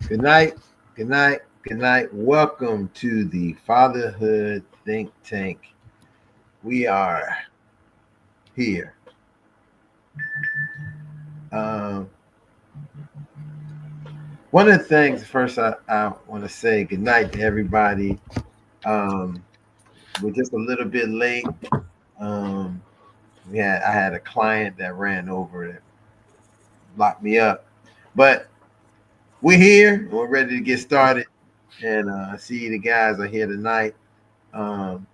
Good night. Good night. Good night. Welcome to the Fatherhood Think Tank. We are here. Um, One of the things, first, I want to say good night to everybody. Um, we're just a little bit late. Um, I had a client that ran over and locked me up, but we're here. We're ready to get started, and see the guys are here tonight. Um,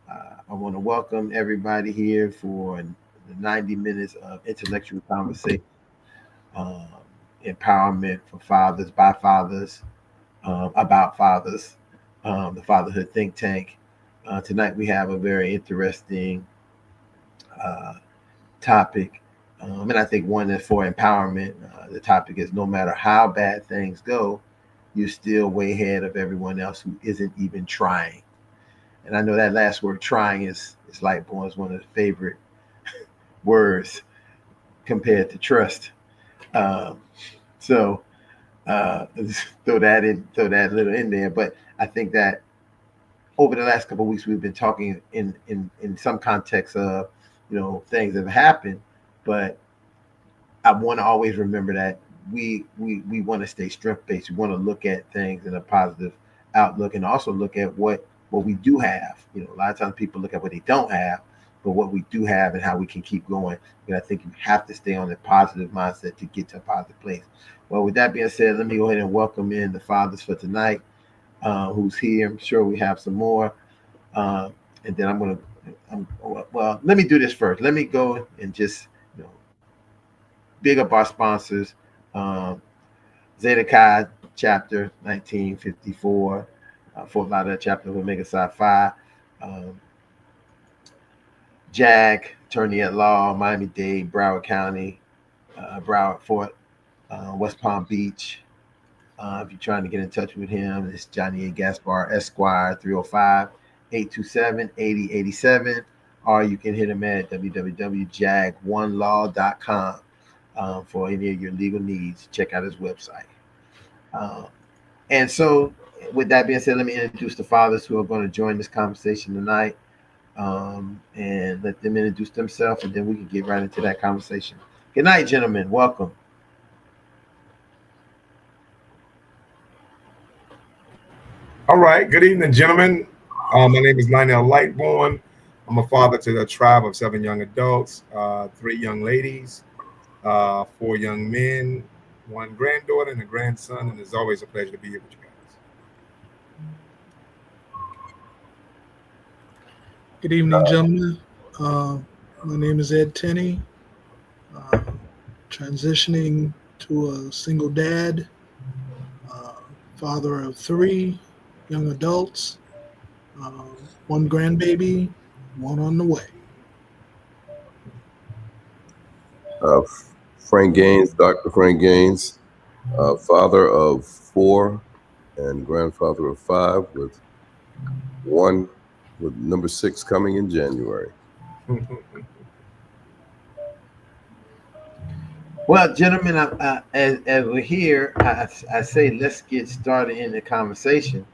I want to welcome everybody here for the 90 minutes of intellectual conversation, um, empowerment for fathers, by fathers, about fathers, the Fatherhood Think Tank. Tonight we have a very interesting uh, topic. And I think one is for empowerment. The topic is no matter how bad things go, you're still way ahead of everyone else who isn't even trying. And I know that last word, trying, is like Bourne's one of the favorite words compared to trust. Um, so throw that little in there. But I think that over the last couple of weeks, we've been talking in some context of things that have happened, but I want to always remember that we want to stay strength based. We want to look at things in a positive outlook, and also look at what we do have. A lot of times people look at what they don't have, but what we do have and how we can keep going. And I think you have to stay on a positive mindset to get to a positive place. Well, with that being said, let me go ahead and welcome in the fathers for tonight, who's here. I'm sure we have some more, and then well, let me do this first. Let me go and just you know big up our sponsors. Um, Zeta Chi chapter 1954, Fort Lauderdale chapter of Omega Psi Phi, um, JAG, attorney at law, Miami-Dade, Broward County, Broward, Fort, West Palm Beach. If you're trying to get in touch with him, it's Johnny A. Gaspar Esquire, 305-827-8087, or you can hit him at www.jag1law.com for any of your legal needs. Check out his website. Uh, and so, with that being said, let me introduce the fathers who are going to join this conversation tonight, and let them introduce themselves, and then we can get right into that conversation. Good night, gentlemen. Welcome. All right. Good evening, gentlemen. My name is Lionel Lightborn. I'm a father to a tribe of 7 young adults, 3 young ladies, 4 young men, 1 granddaughter, and a grandson. And it's always a pleasure to be here with you guys. Good evening, gentlemen. My name is Ed Tenney. Transitioning to a single dad, father of 3 young adults, 1 grandbaby, 1 on the way. Frank Gaines, Dr. Frank Gaines, father of 4 and grandfather of 5, with number 6 coming in January. Well, gentlemen, as we're here, I say let's get started in the conversation.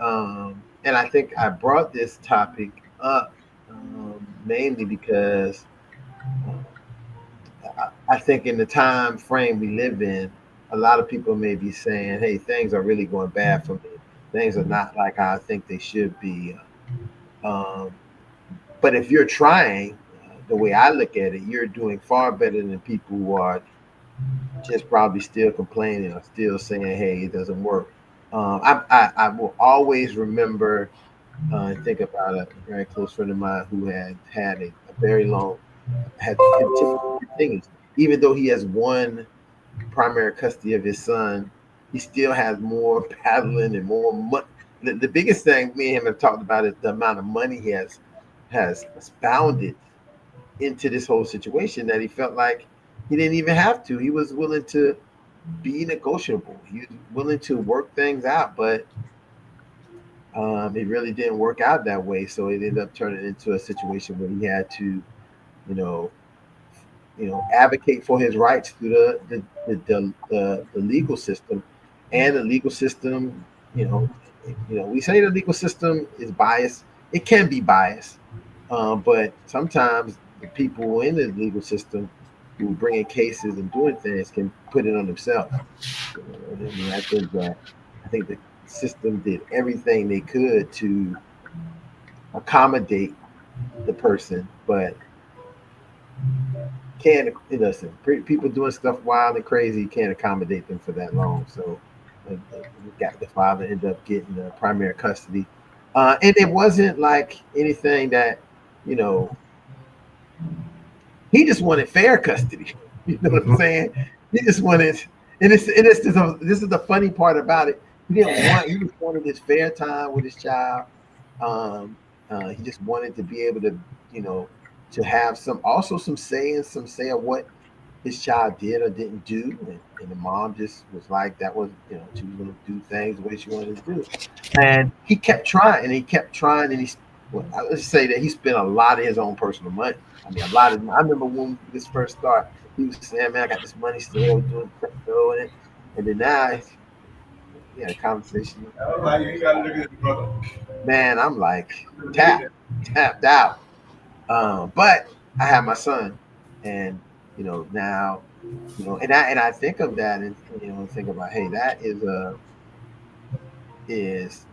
And I think I brought this topic up mainly because I think in the time frame we live in, a lot of people may be saying, "Hey, things are really going bad for me. Things are not like how I think they should be." Um, but if you're trying, the way I look at it, you're doing far better than people who are just probably still complaining or still saying, "Hey, it doesn't work." I will always remember and think about a very close friend of mine who had a very long had continued, even though he has 1 primary custody of his son, he still has more paddling and more money. The biggest thing me and him have talked about is the amount of money he has expounded into this whole situation, that he felt like he didn't even have to. He was willing to be negotiable. He was willing to work things out, but it really didn't work out that way. So it ended up turning into a situation where he had to, you know, advocate for his rights through the legal system, and the legal system. We say the legal system is biased. It can be biased, but sometimes the people in the legal system who bring in cases and doing things can put it on themselves. I think the system did everything they could to accommodate the person, but can't listen. People doing stuff wild and crazy, you can't accommodate them for that long. So we got the father end up getting the primary custody, and it wasn't like anything that you know he just wanted fair custody. You know what I'm saying? He just wanted, and this is the funny part about it. He just wanted his fair time with his child. He just wanted to be able to, you know, to have some say and some say of what his child did or didn't do, and the mom just was like that was she was going to do things the way she wanted to do, and he kept trying and he kept trying and well, let's say that he spent a lot of his own personal money. I mean, a lot of. I remember when this first started, he was saying, "Man, I got this money still doing crypto and then now we had a conversation. Like, you gotta look at the brother. Man, I'm like tapped out. But I have my son, and now and I think of that and think about, hey, that is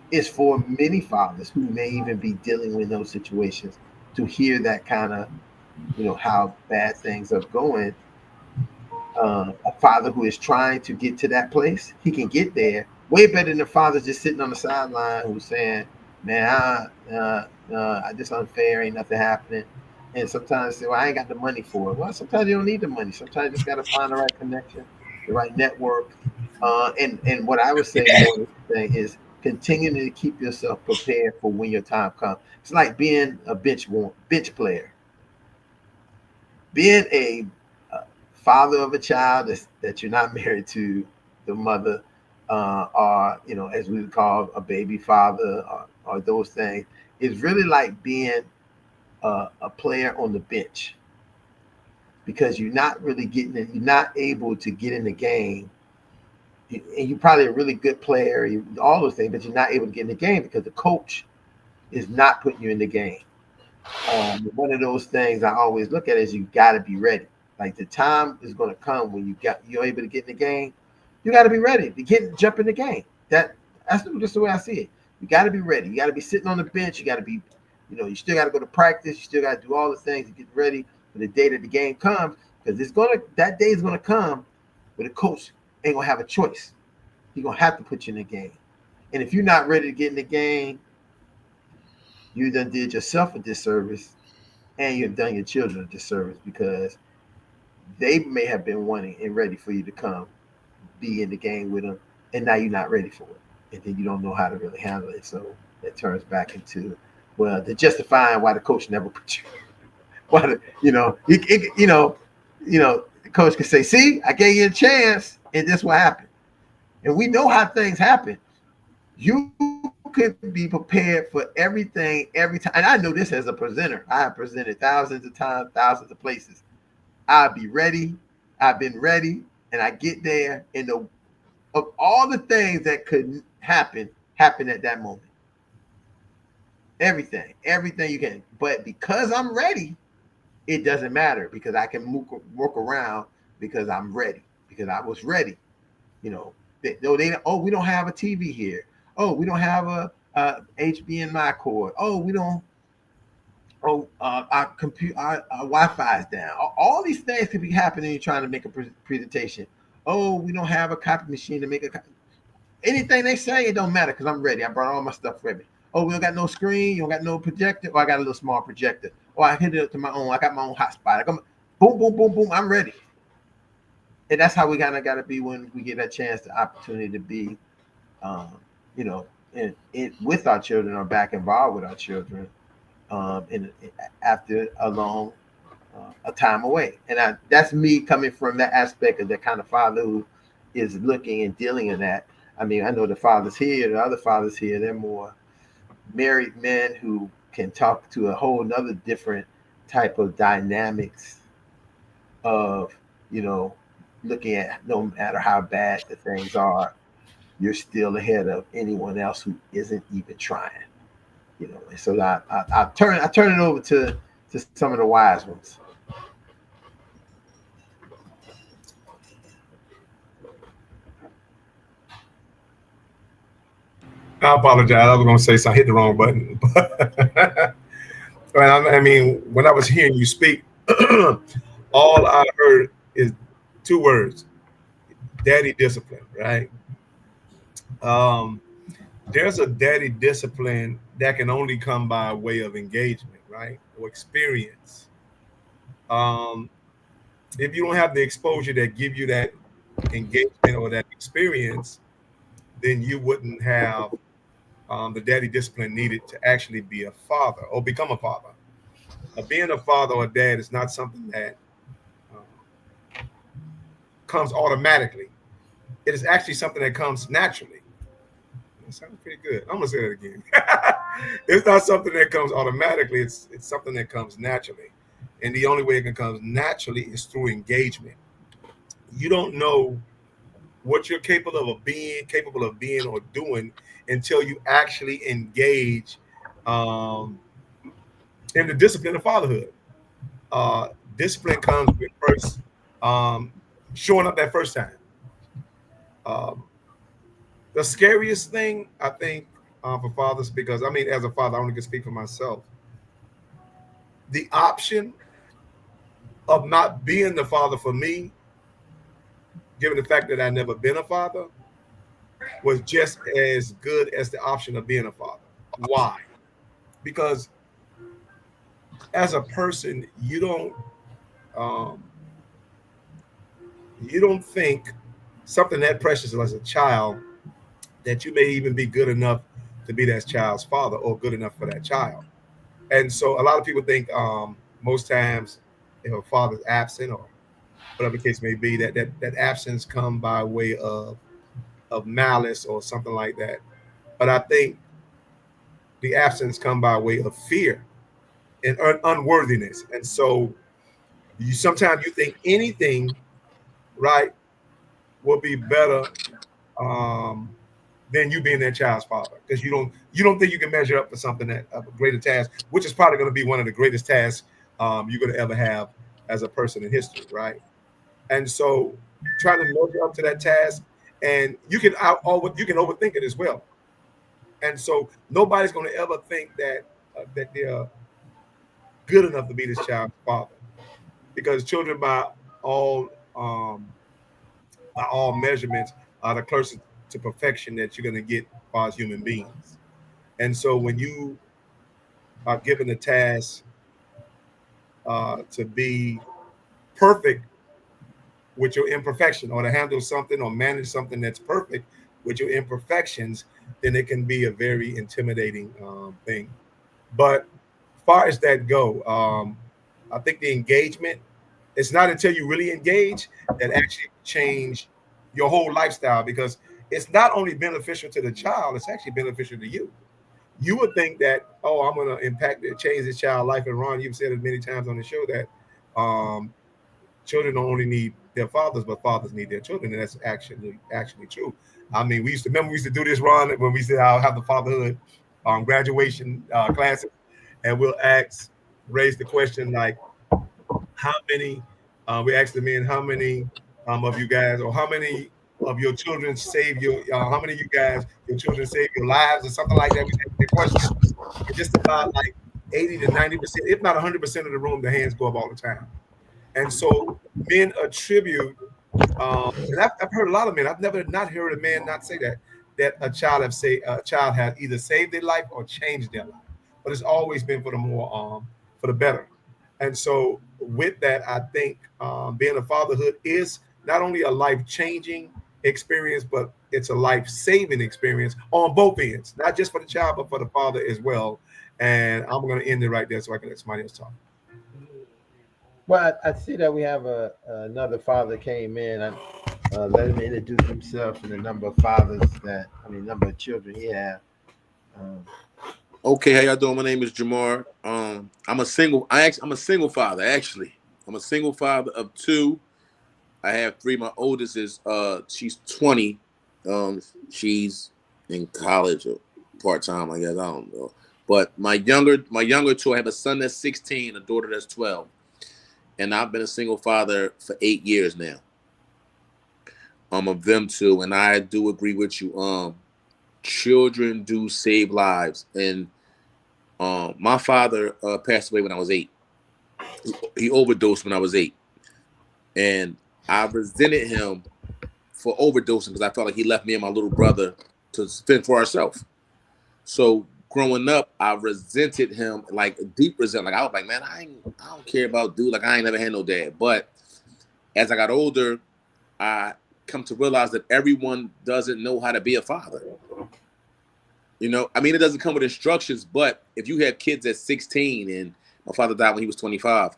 is for many fathers who may even be dealing with those situations to hear that kind of how bad things are going. A father who is trying to get to that place, he can get there way better than the father just sitting on the sideline who's saying, "Man, I just unfair, ain't nothing happening." And sometimes say, "Well, I ain't got the money for it." Well, sometimes you don't need the money. Sometimes you just got to find the right connection, the right network. And what I would say more than anything is continuing to keep yourself prepared for when your time comes. It's like being a bench player, being a father of a child that you're not married to the mother, or as we would call a baby father, or those things, is really like being a player on the bench, because you're not really getting it, you're not able to get in the game. And you're probably a really good player, all those things, but you're not able to get in the game because the coach is not putting you in the game. One of those things I always look at is you got to be ready. Like the time is going to come when you're able to get in the game. You got to be ready to jump in the game. That's just the way I see it. You got to be ready. You got to be sitting on the bench. You got to be, you still got to go to practice. You still got to do all the things to get ready for the day that the game comes. Because that day is gonna come where the coach ain't gonna have a choice. He's gonna have to put you in the game. And if you're not ready to get in the game, you done did yourself a disservice, and you've done your children a disservice, because they may have been wanting and ready for you to come be in the game with them, and now you're not ready for it, and then you don't know how to really handle it. So it turns back into, well, they're justifying why the coach never put you. Why the coach can say, "See, I gave you a chance, and this what happened." And we know how things happen. You could be prepared for everything every time. And I know this as a presenter. I have presented thousands of times, thousands of places. I'll be ready. I've been ready, and I get there, and of all the things that could happen at that moment. Everything you can. But because I'm ready, it doesn't matter, because I can work around, because I'm ready, because I was ready. We don't have a TV here. Oh, we don't have a HDMI cord. Oh, we don't. Oh, our computer, our Wi-Fi is down. All these things could be happening. You're trying to make a presentation. Oh, we don't have a copy machine to make a copy. Anything they say, it don't matter, because I'm ready. I brought all my stuff ready. Oh, we don't got no screen. You don't got no projector. Oh, I got a little small projector. Oh, I hit it up to my own. I got my own hotspot. Boom, boom, boom, boom. I'm ready. And that's how we kind of got to be when we get that chance, the opportunity to be, um, with our children, or back involved with our children, after a long a time away. And that's me coming from that aspect of that kind of father who is looking and dealing in that. I mean, I know the fathers here, the other fathers here, they're more married men who can talk to a whole nother different type of dynamics of, looking at, no matter how bad the things are, you're still ahead of anyone else who isn't even trying. And so I turn it over to some of the wise ones. I apologize. I was going to say something. I hit the wrong button. I mean, when I was hearing you speak, all I heard is two words: daddy discipline. Right? There's a daddy discipline that can only come by way of engagement, right, or experience. Um, if you don't have the exposure that give you that engagement or that experience, then you wouldn't have the daddy discipline needed to actually be a father or become a father. being a father or a dad is not something that comes automatically. It is actually something that comes naturally. That sounded pretty good. I'm gonna say that again. It's not something that comes automatically. It's something that comes naturally, and the only way it can come naturally is through engagement. You don't know what you're capable of being or doing until you actually engage um, in the discipline of fatherhood. Discipline comes with first showing up that first time. Um, the scariest thing I think for fathers, because I mean, as a father, I only can speak for myself. The option of not being the father for me, given the fact that I never been a father, was just as good as the option of being a father. Why? Because as a person, um, you don't think something that precious as a child that you may even be good enough to be that child's father or good enough for that child. And so a lot of people think most times if a father's absent or whatever the case may be, that absence come by way of malice or something like that. But I think the absence come by way of fear and unworthiness. And so you sometimes you think anything right will be better um, than you being that child's father because you don't think you can measure up for something that of a greater task, which is probably going to be one of the greatest tasks you're going to ever have as a person in history, right? And so trying to measure up to that task, and you can overthink it as well. And so nobody's going to ever think that they're good enough to be this child's father because children all um, by all measurements are the closest to perfection that you're going to get as far as human beings. And so when you are given the task to be perfect with your imperfection or to handle something or manage something that's perfect with your imperfections, then it can be a very intimidating thing. But as far as that go, I think the engagement, it's not until you really engage that actually change your whole lifestyle because it's not only beneficial to the child, it's actually beneficial to you. You would think that, oh, I'm going to impact it, change this child's life. And Ron, you've said it many times on the show that children don't only need their fathers, but fathers need their children. And that's actually true. I mean, we used to do this, Ron, when we said I'll have the fatherhood graduation classes, and we'll raise the question like, how many, we asked the men, how many of you guys, or how many of your children save how many of you guys, your children save your lives or something like that. We asked the question. And just about like 80 to 90%, if not 100% of the room, the hands go up all the time. And so men attribute, and I've heard a lot of men, I've never not heard a man not say that a child has either saved their life or changed their life. But it's always been for the more, for the better. And so with that, I think being a fatherhood is not only a life-changing experience, but it's a life-saving experience on both ends, not just for the child, but for the father as well. And I'm going to end it right there so I can let somebody else talk. Well, I see that we have another father came in. I let him introduce himself and the number of number of children he has. Okay, how y'all doing? My name is Jamar. I'm a single father, actually. I'm a single father of two. I have three. My oldest is she's 20. She's in college or part-time, I guess. I don't know. But my younger two, I have a son that's 16, a daughter that's 12. And I've been a single father for 8 years now. Of them two, and I do agree with you. Children do save lives, and my father passed away when I was 8. He overdosed when I was 8, and I resented him for overdosing because I felt like he left me and my little brother to fend for ourselves. So growing up, I resented him, like deep resentment. Like I was like, man, I don't care about dude. Like I ain't never had no dad. But as I got older, I come to realize that everyone doesn't know how to be a father. You know, I mean, it doesn't come with instructions, but if you have kids at 16 and My father died when he was 25.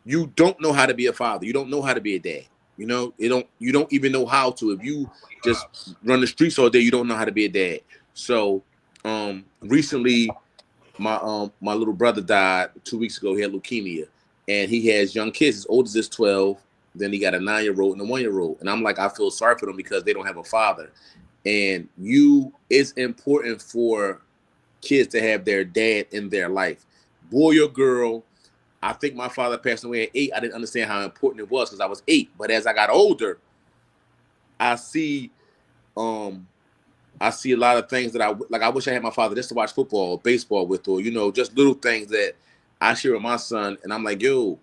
You don't know how to be a father. You don't know how to be a dad. You know, you don't even know how to. If you just run the streets all day, you don't know how to be a dad. So recently my little brother died 2 weeks ago. He had leukemia, and he has young kids. His oldest is 12. Then he got a 9-year-old and a 1-year-old. And I'm like, I feel sorry for them because they don't have a father. And it's important for kids to have their dad in their life, boy or girl. I think my father passed away at 8. I didn't understand how important it was because I was 8. But as I got older, I see a lot of things that I wish I had my father just to watch football or baseball with, or, you know, just little things that I share with my son. And I'm like, yo,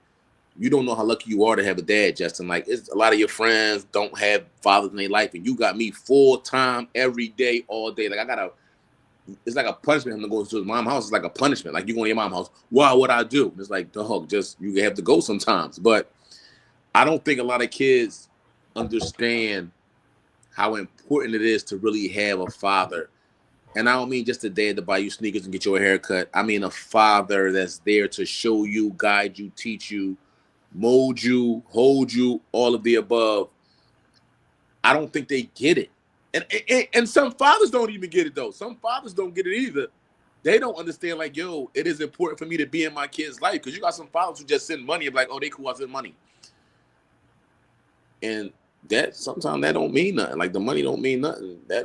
you don't know how lucky you are to have a dad, Justin. Like, it's a lot of your friends don't have fathers in their life, and you got me full time every day, all day. Like, it's like a punishment for him to go to his mom's house. It's like a punishment. Like, you go to your mom's house. Why would I do? And it's like, dog, just, you have to go sometimes. But I don't think a lot of kids understand how important it is to really have a father. And I don't mean just a dad to buy you sneakers and get you a haircut. I mean a father that's there to show you, guide you, teach you, mold you, hold you, all of the above. I don't think they get it. And some fathers don't even get it, though. Some fathers don't get it either. They don't understand, like, yo, it is important for me to be in my kid's life. Because you got some fathers who just send money and be like, oh, they cool, I send money. And that sometimes that don't mean nothing. Like, the money don't mean nothing. That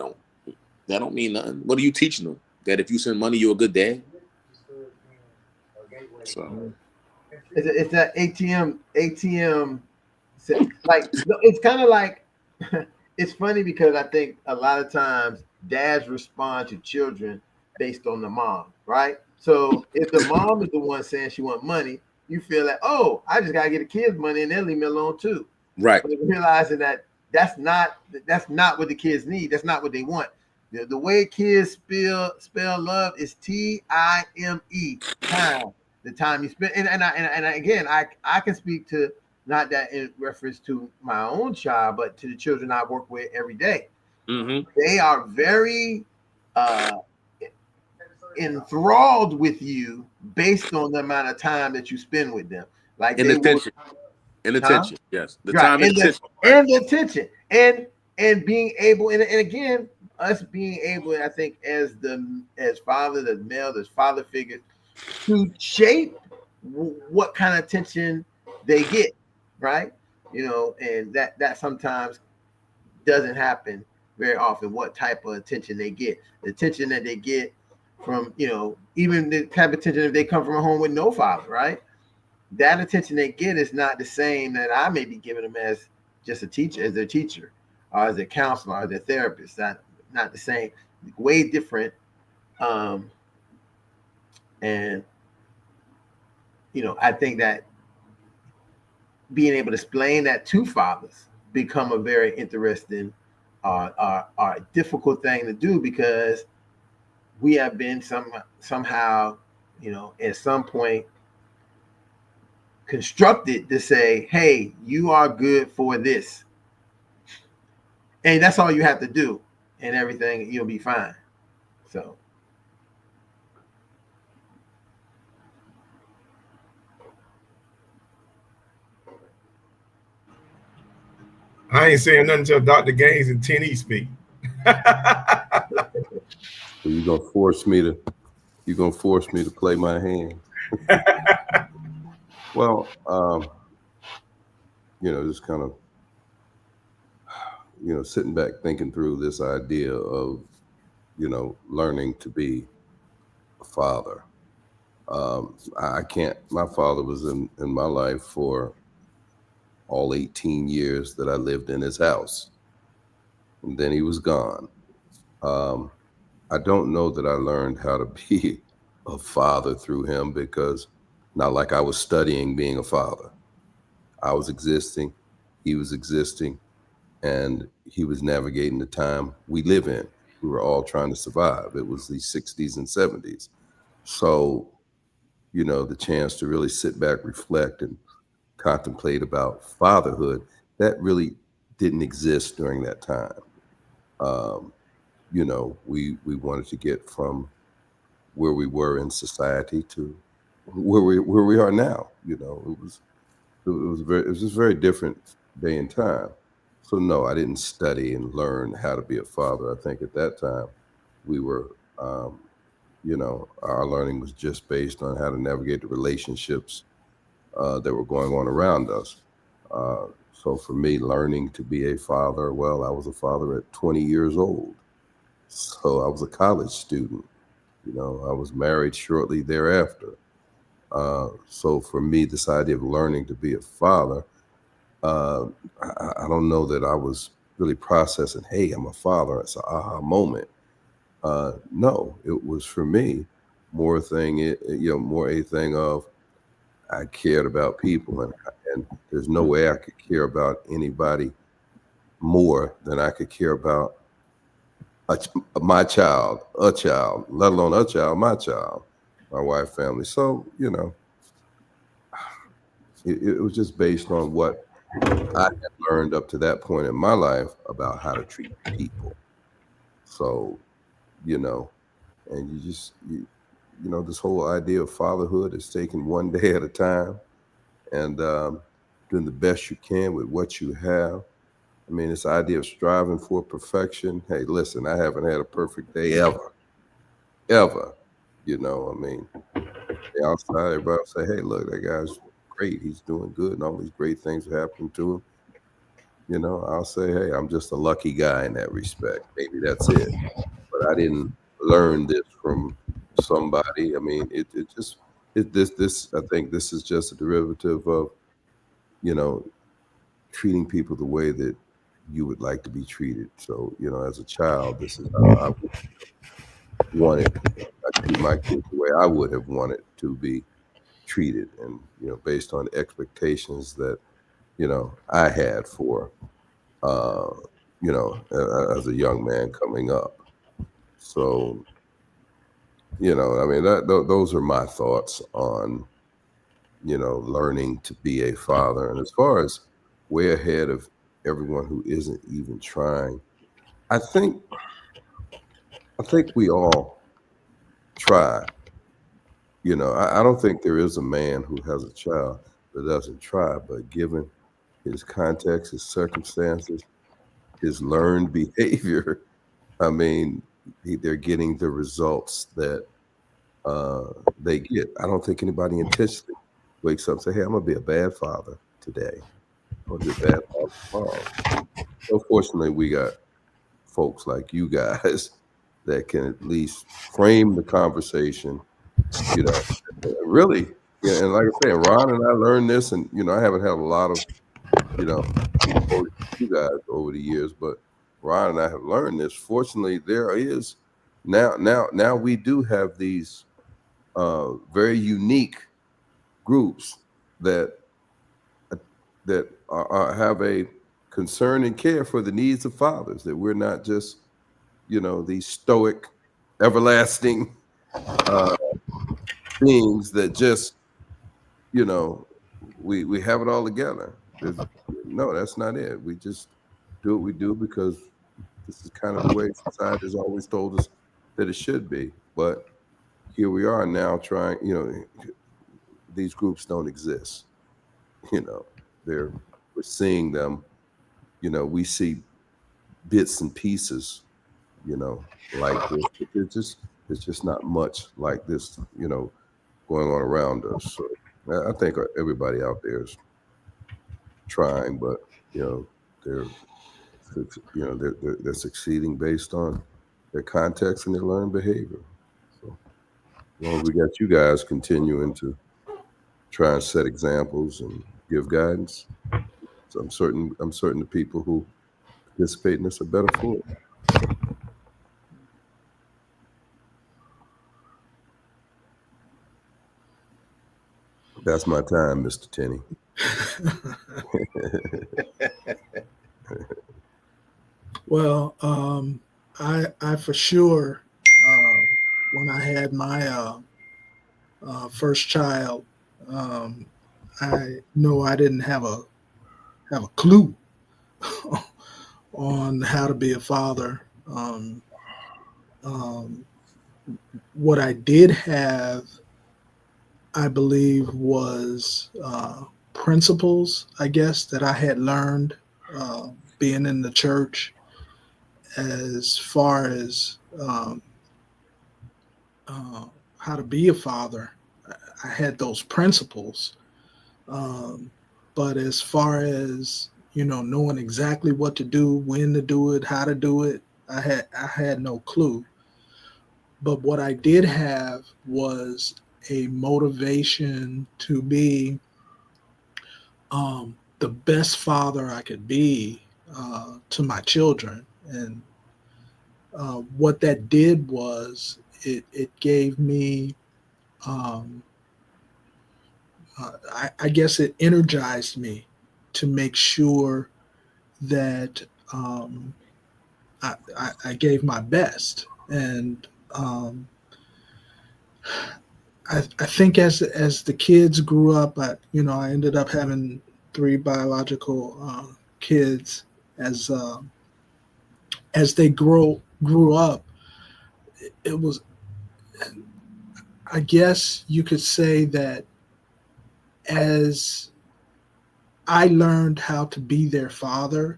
don't mean nothing. What are you teaching them? That if you send money, you're a good dad? So it's that ATM. Like, it's kind of like, it's funny because I think a lot of times dads respond to children based on the mom, right? So if the mom is the one saying she wants money, you feel like, oh, I just gotta get the kids money and they'll leave me alone too. right. But realizing that that's not what the kids need. That's not what they want. The way kids spell love is TIME, time. The time you spend, and again, I can speak to, not that in reference to my own child, but to the children I work with every day. Mm-hmm. They are very enthralled with you based on the amount of time that you spend with them. Like, And they attention. will, And attention. Yes. The right, time and attention. and the attention, and being able, and again, us being able, I think, as fathers, as males, as father figures, to shape what kind of attention they get, right? You know, and that sometimes doesn't happen very often. What type of attention they get, the attention that they get from, you know, even the type of attention if they come from a home with no father, right? That attention they get is not the same that I may be giving them as just a teacher, as their teacher, or as a counselor, or as a therapist. Not the same, way different. And you know, I think that being able to explain that to fathers become a very interesting, difficult thing to do, because we have been somehow, you know, at some point constructed to say, hey, you are good for this, and that's all you have to do, and everything, you'll be fine. So I ain't saying nothing until Dr. Gaines and 10E speak. So you're gonna force me to play my hand. Well, you know, just kind of, you know, sitting back thinking through this idea of, you know, learning to be a father. My father was in my life for all 18 years that I lived in his house, and then he was gone. I don't know that I learned how to be a father through him, because not like I was studying being a father. I was existing, he was existing, and he was navigating the time we live in. We were all trying to survive. It was the 60s and 70s. So, you know, the chance to really sit back, reflect, and contemplate about fatherhood, that really didn't exist during that time. You know, we wanted to get from where we were in society to where we are now. You know, it was just a very different day and time. So no, I didn't study and learn how to be a father. I think at that time we were, you know, our learning was just based on how to navigate the relationships that were going on around us. So for me, learning to be a father, well, I was a father at 20 years old. So I was a college student. You know, I was married shortly thereafter. So for me, this idea of learning to be a father, uh, I don't know that I was really processing, hey, I'm a father. It's an aha moment. No, it was for me more a thing, more a thing of I cared about people, and there's no way I could care about anybody more than I could care about my child, a child, let alone a child, my wife, family. So, you know, it was just based on what I had learned up to that point in my life about how to treat people. So, you know, and you know, this whole idea of fatherhood is taken one day at a time and doing the best you can with what you have. I mean, this idea of striving for perfection. Hey, listen, I haven't had a perfect day ever. You know, I mean, the outside, everybody will say, hey, look, that guy's great. He's doing good, and all these great things are happening to him. You know, I'll say, hey, I'm just a lucky guy in that respect. Maybe that's it. But I didn't learn this from somebody. I mean, it just this I think this is just a derivative of, you know, treating people the way that you would like to be treated. So, you know, as a child, this is how I would want it. I treat my kids the way I would have wanted to be treated, and you know, based on expectations that you know I had for uh, you know, as a young man coming up. So, you know, I mean, those are my thoughts on, you know, learning to be a father. And as far as way ahead of everyone who isn't even trying, I think we all try. You know, I don't think there is a man who has a child that doesn't try, but given his context, his circumstances, his learned behavior, I mean, they're getting the results that they get. I don't think anybody intentionally wakes up and say, "Hey, I'm gonna be a bad father today. I'm gonna be a bad father tomorrow." So fortunately, we got folks like you guys that can at least frame the conversation. You know, really. Yeah, and like I said, Ron and I learned this, and you know, I haven't had a lot of you know exposure to you guys over the years, but Ron and I have learned this. Fortunately, there is now we do have these very unique groups that uh, have a concern and care for the needs of fathers. That we're not just you know these stoic, everlasting uh, beings that just you know we have it all together. No, that's not it. We just do what we do because this is kind of the way society has always told us that it should be. But here we are now trying. You know, these groups don't exist. You know, we're seeing them. You know, we see bits and pieces. You know, like this. But there's just not much like this. You know, going on around us. So I think everybody out there is trying, but you know, they're they're succeeding based on their context and their learned behavior. So as long as we got you guys continuing to try and set examples and give guidance, so I'm certain the people who participate in this are better for it. That's my time, Mr. Tenney. Well, I for sure, when I had my first child, um, I know I didn't have a clue on how to be a father. Um, what I did have I believe, was principles, I guess, that I had learned being in the church, as far as uh, how to be a father. I had those principles. Um, but as far as, knowing exactly what to do, when to do it, how to do it, I had no clue. But what I did have was a motivation to be the best father I could be to my children. And what that did was it gave me, um, I guess it energized me to make sure that I gave my best. And I think as the kids grew up, I ended up having three biological kids. As they grew up, it was, I guess you could say that as I learned how to be their father,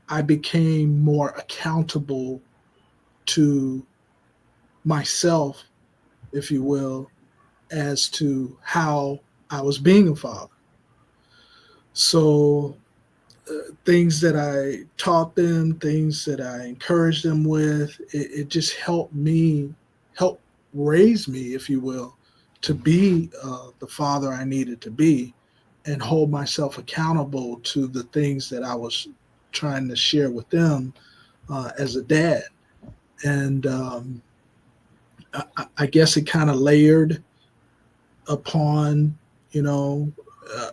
I became more accountable to myself, if you will, as to how I was being a father. So things that I taught them, things that I encouraged them with, it just help raise me, if you will, to be the father I needed to be, and hold myself accountable to the things that I was trying to share with them as a dad. And I guess it kind of layered upon,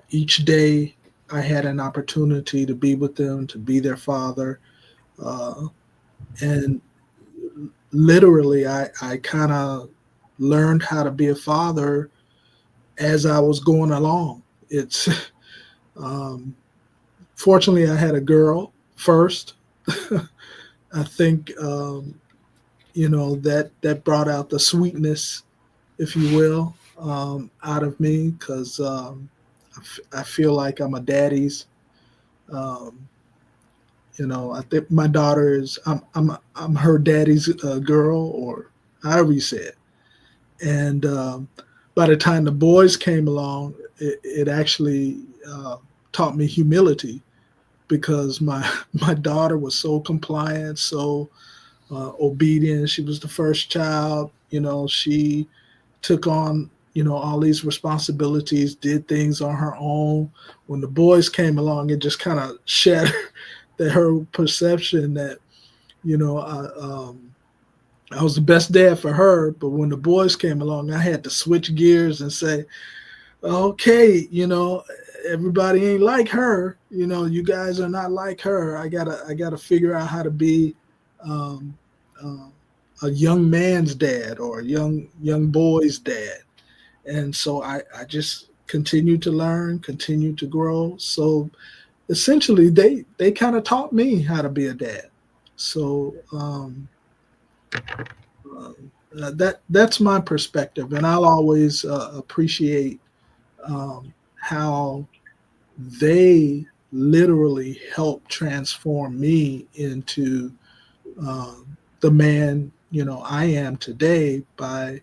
each day I had an opportunity to be with them, to be their father. Uh, and literally, I kind of learned how to be a father as I was going along. It's um, Fortunately, I had a girl first. I think that brought out the sweetness, if you will, out of me, because I feel like I'm a daddy's. Um, I think my daughter is I'm her daddy's girl, or however you say it. And by the time the boys came along, it actually taught me humility, because my my daughter was so compliant, so obedient. She was the first child. She took on all these responsibilities, did things on her own. When the boys came along, it just kind of shattered that her perception that I was the best dad for her. But when the boys came along, I had to switch gears and say, okay, everybody ain't like her. You guys are not like her. I gotta figure out how to be um, uh, a young man's dad, or a young boy's dad. And so I just continue to learn, continue to grow. So essentially, they kind of taught me how to be a dad. So that's my perspective, and I'll always appreciate how they literally helped transform me into the man I am today, by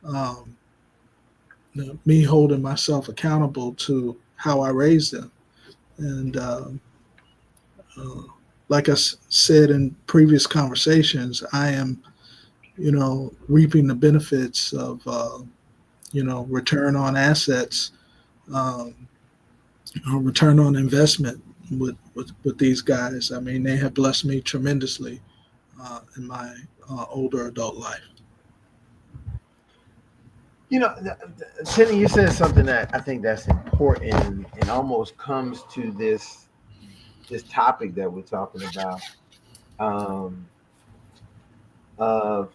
um, me holding myself accountable to how I raised them. And uh, like said in previous conversations, I am reaping the benefits of return on assets, um, or return on investment with these guys. I mean, they have blessed me tremendously in my older adult life. Kenny, you said something that I think that's important, and almost comes to this topic that we're talking about, um, of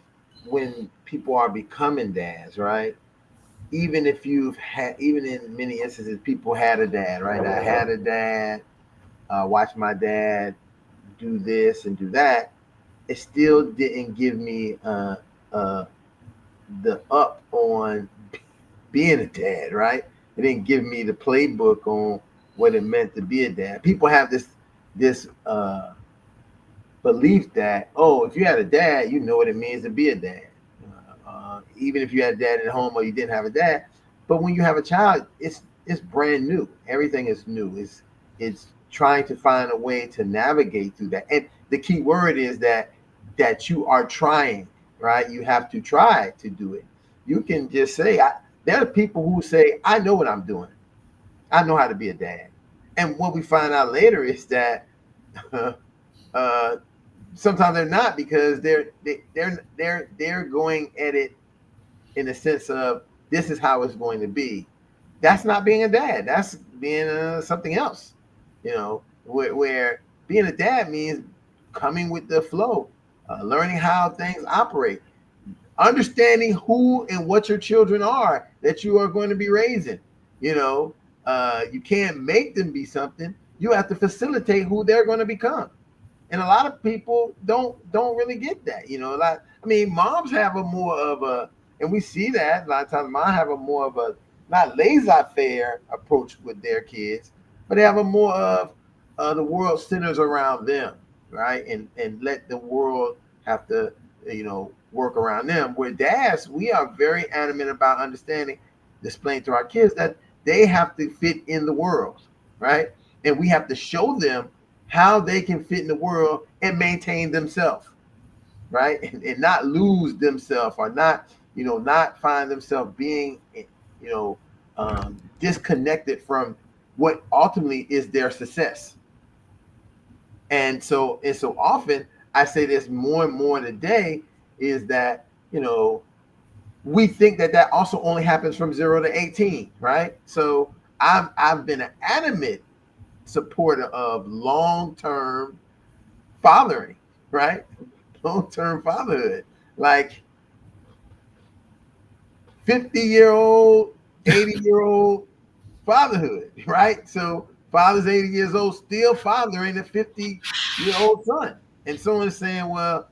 when people are becoming dads, right? Even if you've had, even in many instances, people had a dad, right? I had a dad, watched my dad do this and do that. It still didn't give me uh, the up on being a dad, right? It didn't give me the playbook on what it meant to be a dad. People have this belief that, oh, if you had a dad, you know what it means to be a dad. Even if you had a dad at home or you didn't have a dad. But when you have a child, it's brand new. Everything is new. It's trying to find a way to navigate through that. And the key word is that you are trying, right? You have to try to do it. You can just say, there are people who say, I know what I'm doing. I know how to be a dad. And what we find out later is that sometimes they're not, because they're going at it in the sense of, this is how it's going to be. That's not being a dad. That's being something else. Where being a dad means coming with the flow, learning how things operate, understanding who and what your children are that you are going to be raising. You can't make them be something. You have to facilitate who they're going to become. And a lot of people don't really get that. Moms have a more of a, and we see that a lot of times, moms have a more of a, not laissez-faire approach with their kids, but they have a more of the world centers around them, right? And let the world have to, work around them. Where dads, we are very adamant about understanding, displaying to our kids that they have to fit in the world, right? And we have to show them how they can fit in the world and maintain themselves, right? And not lose themselves, or not find themselves being, disconnected from what ultimately is their success. And so often I say this more and more today, is that, we think that also only happens from 0 to 18, right? So I've been an adamant supporter of long-term fathering, right? Long-term fatherhood, like 50-year-old, 80-year-old fatherhood, right? So father's 80 years old, still fathering a 50-year-old son. And someone's saying, well,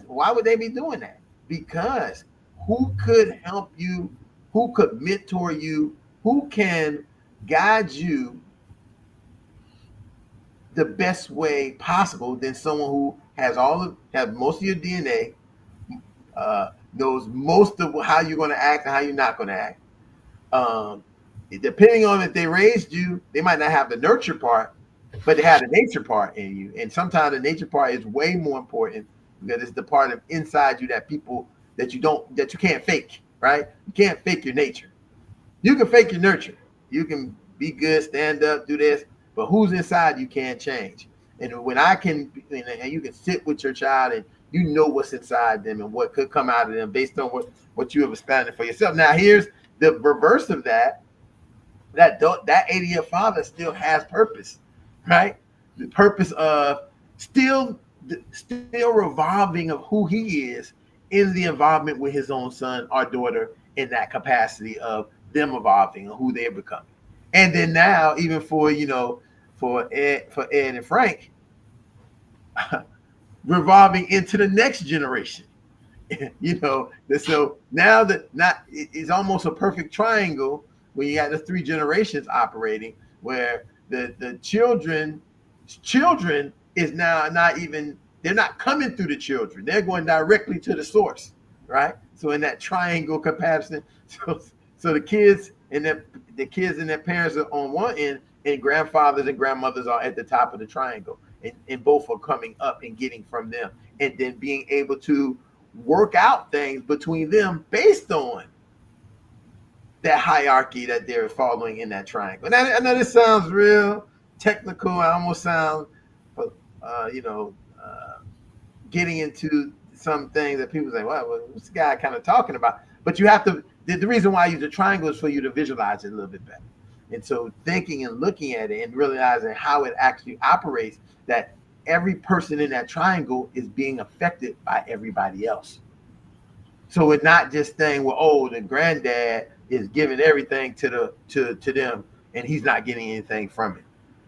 why would they be doing that? Because who could help you? Who could mentor you? Who can guide you the best way possible than someone who has most of your DNA, knows most of how you're going to act and how you're not going to act. Depending on if they raised you, they might not have the nurture part, but they have the nature part in you. And sometimes the nature part is way more important, because it's the part of inside you that you can't fake, right? You can't fake your nature. You can fake your nurture. You can be good, stand up, do this, but who's inside you can't change. And when and you can sit with your child and you know what's inside them and what could come out of them based on what you have expanded for yourself. Now, here's the reverse of that. That 80-year father still has purpose, right? The purpose of still revolving of who he is in the involvement with his own son or daughter, in that capacity of them evolving and who they're becoming. And then now, even for Ed and Frank, revolving into the next generation. So now it's almost a perfect triangle when you got the 3 generations operating, where the children is now they're not coming through the children, they're going directly to the source, right? So in that triangle capacity, so the kids and their parents are on one end, and grandfathers and grandmothers are at the top of the triangle, and both are coming up and getting from them, and then being able to work out things between them based on that hierarchy that they're following in that triangle. And I know this sounds real technical. I almost sound, getting into some things that people say, well, what's this guy kind of talking about? But you have to, the reason why I use the triangle is for you to visualize it a little bit better. And so thinking and looking at it and realizing how it actually operates, that every person in that triangle is being affected by everybody else. So it's not just saying, well, oh, the granddad is giving everything to them and he's not getting anything from it.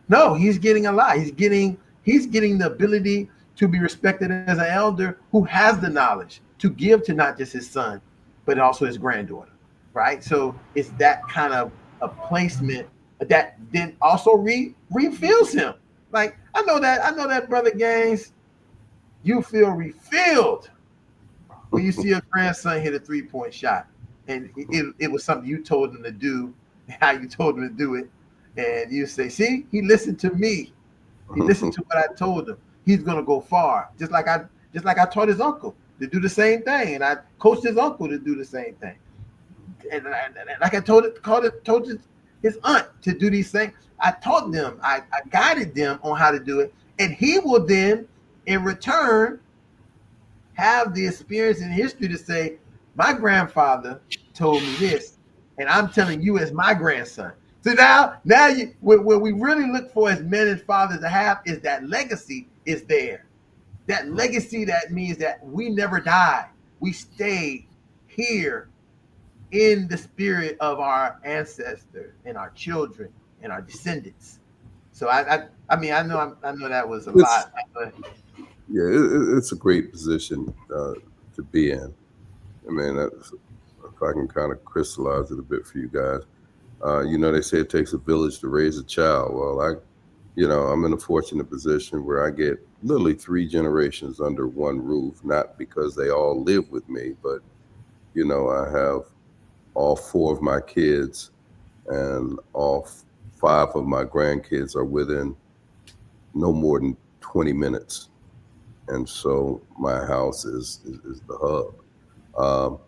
No, he's getting a lot. He's getting the ability to be respected as an elder who has the knowledge to give to not just his son, but also his granddaughter. right? So it's that kind of a placement that then also refills him. Like I know that brother Gaines, you feel refilled when you see your grandson hit a 3-point shot, and it was something you told him to do, how you told him to do it, and you say, see, he listened to me. He listened to what I told him. He's gonna go far, just like I taught his uncle to do the same thing, and I coached his uncle to do the same thing, and like I told his aunt to do these things. I taught them, I guided them on how to do it, and he will then, in return, have the experience in history to say, my grandfather told me this, and I'm telling you as my grandson. So now you, what we really look for as men and fathers to have is that legacy is there. That legacy, that means that we never died. We stayed here in the spirit of our ancestors and our children and our descendants. So I mean, I know that was a It's, lot. But yeah, it's a great position to be in. I mean, if I can kind of crystallize it a bit for you guys, they say it takes a village to raise a child. Well, I'm in a fortunate position where I get literally 3 generations under one roof, not because they all live with me, but, I have all 4 of my kids and all 5 of my grandkids are within no more than 20 minutes. And so my house is the hub.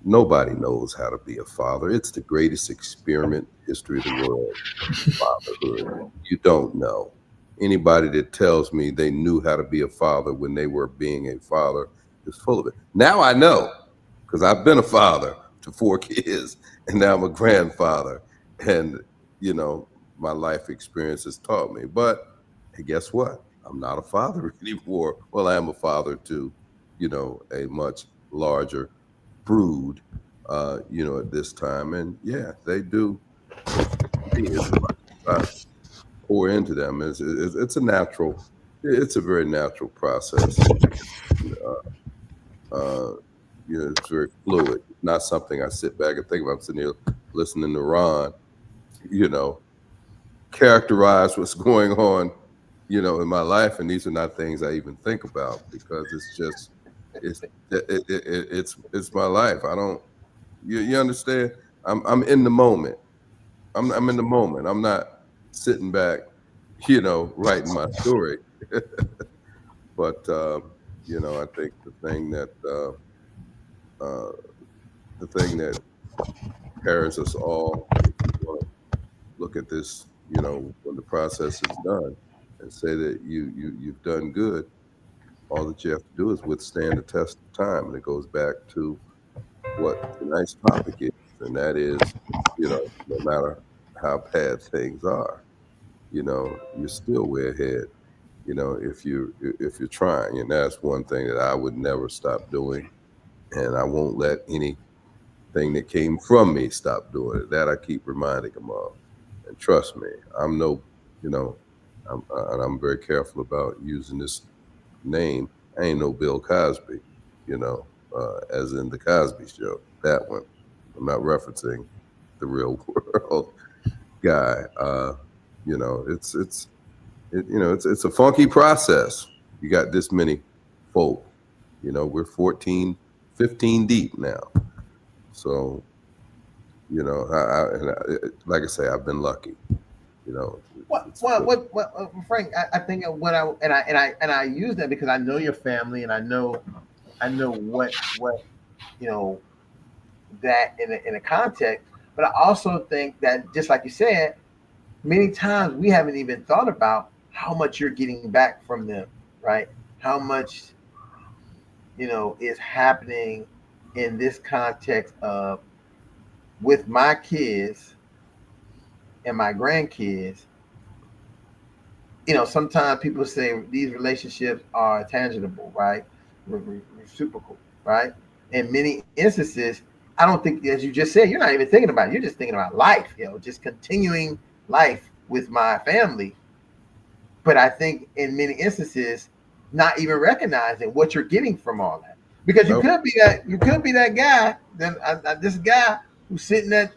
Nobody knows how to be a father. It's the greatest experiment in the history of the world, fatherhood. You don't know. Anybody that tells me they knew how to be a father when they were being a father is full of it. Now I know, because I've been a father to 4 kids, and now I'm a grandfather. And, my life experience has taught me. But hey, guess what? I'm not a father anymore. Well, I am a father to, a much larger brood, at this time. And yeah, they do me as much as I pour into them. It's a natural, it's a very natural process. Uh, it's very fluid. Not something I sit back and think about. I'm sitting here listening to Ron, you know, characterize what's going on, in my life, and these are not things I even think about because it's just it's my life. I don't you understand? I'm in the moment. I'm in the moment. I'm not sitting back, writing my story. But I think uh, the thing that carries us all, if you want to look at this, when the process is done, and say that you've done good. All that you have to do is withstand the test of time, and it goes back to what tonight's topic is, and that is, no matter how bad things are, you're still way ahead. If you're trying, and that's one thing that I would never stop doing, and I won't let anything that came from me stop doing it. That I keep reminding them of, and trust me, I'm no, and I'm very careful about using this name. I ain't no Bill Cosby, as in the Cosby Show. That one, I'm not referencing the real world guy. It's a funky process. You got this many folk. We're 14, 15 deep now. So, like I say, I've been lucky. Frank, I think what I use that because I know your family and I know what that in a context, but I also think that just like you said, many times we haven't even thought about how much you're getting back from them, right? How much is happening in this context of with my kids and my grandkids. Sometimes people say these relationships are tangible, right? Reciprocal, right? In many instances, I don't think, as you just said, you're not even thinking about it. You're just thinking about life, just continuing life with my family. But I think in many instances, not even recognizing what you're getting from all that, because you Nope. could be that guy. Then this guy who's sitting,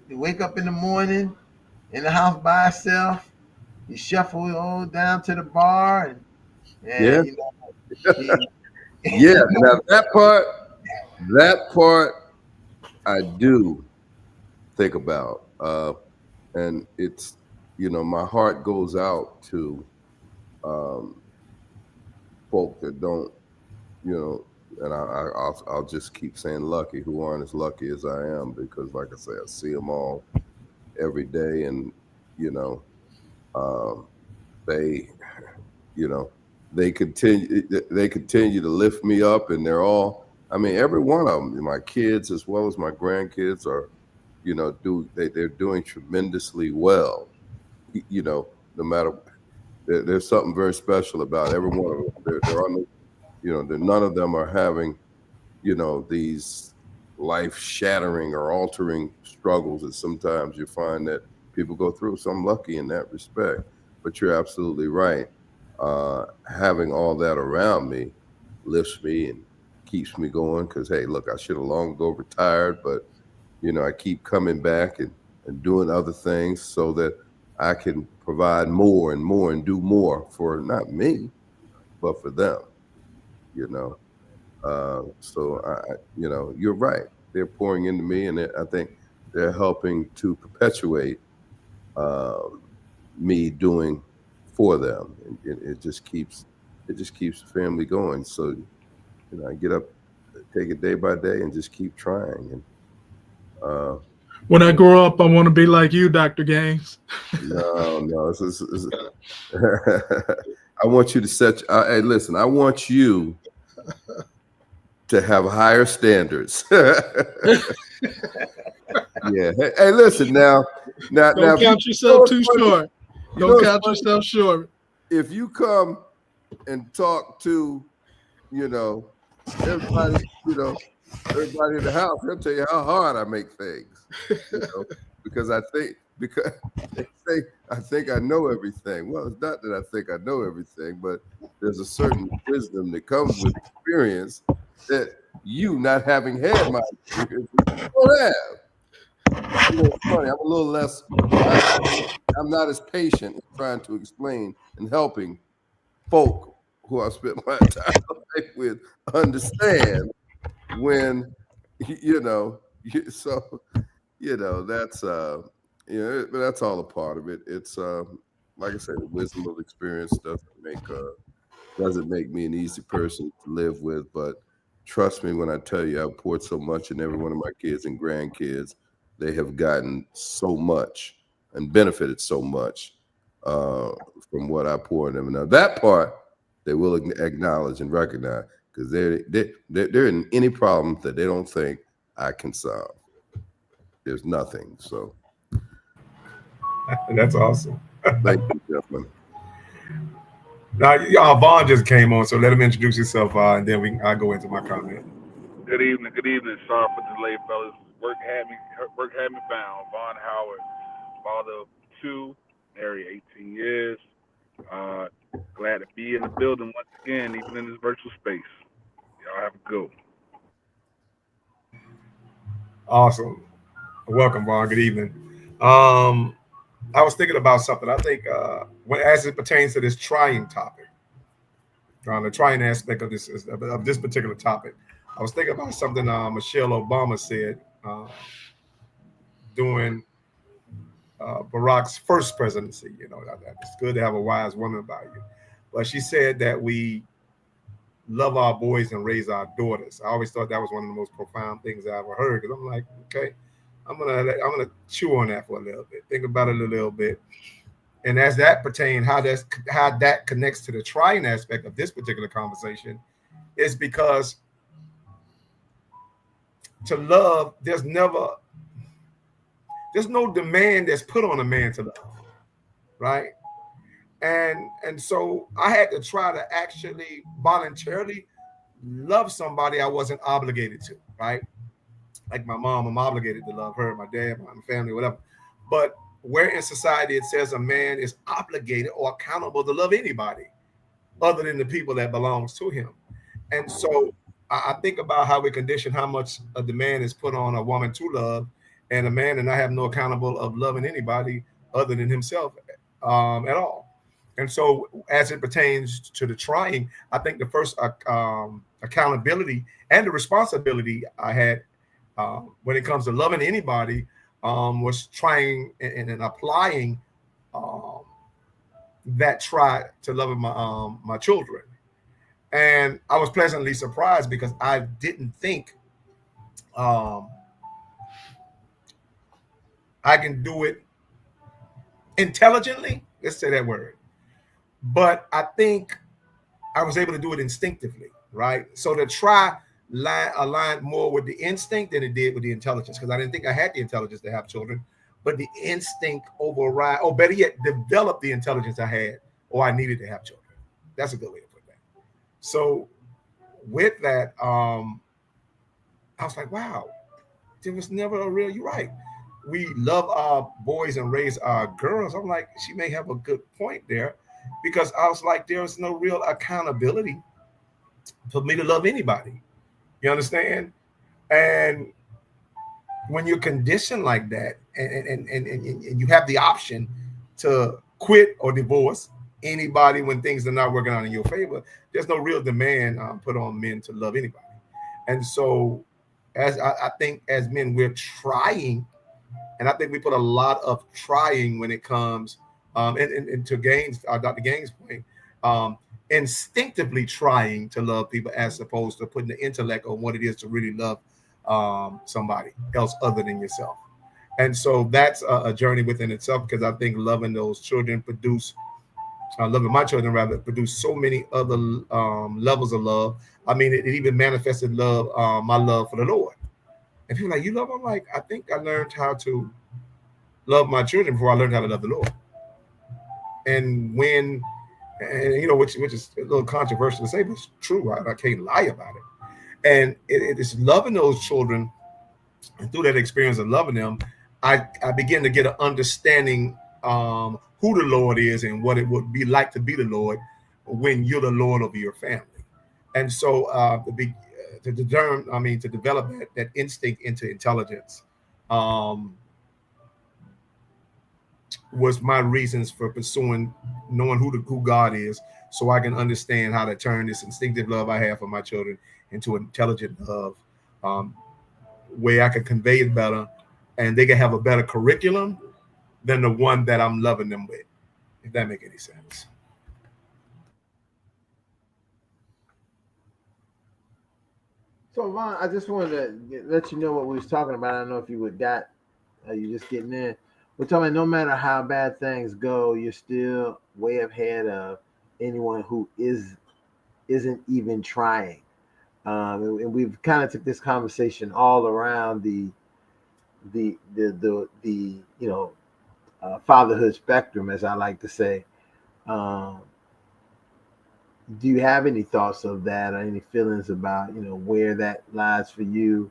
you wake up in the morning in the house by herself. You shuffle all down to the bar, Yeah, and he, yeah. Now that part I do think about, and it's my heart goes out to um, folk that don't, you know, and I'll just keep saying lucky, who aren't as lucky as I am, because like I say, I see them all every day, and you know, um, they, you know, they continue to lift me up, and they're all, I mean, every one of them, my kids as well as my grandkids are, they're doing tremendously well, no matter, there's something very special about every one of them. There are no, none of them are having, these life shattering or altering struggles that sometimes you find that people go through. So I'm lucky in that respect. But you're absolutely right. Having all that around me lifts me and keeps me going, because, hey, look, I should have long ago retired, but, I keep coming back and doing other things so that I can provide more and more and do more for not me, but for them, you know. So you're right. They're pouring into me, and I think they're helping to perpetuate um, me doing for them, and it just keeps the family going. So I get up, take it day by day, and just keep trying. And When I grow up, I want to be like you, Dr. Gaines. no, I want you to hey, listen, I want you to have higher standards. Yeah. Hey, listen now. Don't count yourself too short. Don't count yourself short. If you come and talk to, everybody, everybody in the house, they'll tell you how hard I make things. Because they say I think I know everything. Well, it's not that I think I know everything, but there's a certain wisdom that comes with experience that you, not having had my experience, don't have. It's funny. I'm a little less. I'm not as patient in trying to explain and helping folk who I spent my entire life with understand when, so but that's all a part of it. It's like I said, the wisdom of experience doesn't make me an easy person to live with, but trust me when I tell you, I've poured so much in every one of my kids and grandkids. They have gotten so much and benefited so much from what I pour in them. Now that part they will acknowledge and recognize, because they're in any problem that they don't think I can solve. There's nothing. So That's awesome. thank you, gentlemen. Now, Vaughn just came on, so let him introduce himself, and then I'll go into my comment. Good evening. Good evening. Sorry for the delay, fellas. Work had me bound. Vaughn Howard, father of two, married 18 years. Glad to be in the building once again, even in this virtual space. Y'all have a good one. Awesome. Welcome, Vaughn. Good evening. I was thinking about something. I think as it pertains to this trying topic, the trying aspect of this particular topic, I was thinking about something Michelle Obama said during Barack's first presidency. It's good to have a wise woman by you. But she said that we love our boys and raise our daughters. I always thought that was one of the most profound things I ever heard, because I'm like, okay, I'm gonna chew on that for a little bit, think about it a little bit. And as that pertains, how that connects to the trying aspect of this particular conversation is because to love, there's no demand that's put on a man to love, right? And so I had to try to actually voluntarily love somebody I wasn't obligated to, right? Like my mom, I'm obligated to love her, my dad, my family, whatever. But where in society it says a man is obligated or accountable to love anybody other than the people that belongs to him. And so I think about how we condition how much a demand is put on a woman to love, and a man and I have no accountable of loving anybody other than himself at all. And so, as it pertains to the trying, I think the first accountability and the responsibility I had when it comes to loving anybody was trying and applying um, that try to loving my children. And I was pleasantly surprised because I didn't think um, I can do it intelligently. Let's say that word. But I think I was able to do it instinctively, right? So the try aligned more with the instinct than it did with the intelligence, because I didn't think I had the intelligence to have children, but the instinct override, or better yet, develop the intelligence I had or I needed to have children. That's a good way to put that. So with that, I was like, wow, there was never a real, you're right. We love our boys and raise our girls. I'm like, she may have a good point there, because I was like, there's no real accountability for me to love anybody. You understand? And when you're conditioned like that, and you have the option to quit or divorce anybody when things are not working out in your favor, there's no real demand put on men to love anybody. And so, as I think as men, we're trying, and I think we put a lot of trying when it comes, and to Dr. Gaines' point, instinctively trying to love people as opposed to putting the intellect on what it is to really love somebody else other than yourself. And so that's a journey within itself, because I think loving those children loving my children rather, produce so many other levels of love. I mean, it even manifested love, my love for the Lord. And people are like, you love them? I'm like, I think I learned how to love my children before I learned how to love the Lord. And when, and you know, which is a little controversial to say, but it's true. I can't lie about it. And it is loving those children, and through that experience of loving them, I begin to get an understanding who the Lord is and what it would be like to be the Lord when you're the Lord of your family. And so to develop that instinct into intelligence was my reasons for pursuing knowing who God is, so I can understand how to turn this instinctive love I have for my children into intelligent love, where I can convey it better, and they can have a better curriculum than the one that I'm loving them with, if that make any sense. So Vaughn, I just wanted to let you know what we was talking about. I don't know if you you just getting in. We're talking about no matter how bad things go, you're still way ahead of anyone who isn't even trying. And we've kind of took this conversation all around the fatherhood spectrum, as I like to say. Do you have any thoughts of that, or any feelings about where that lies for you?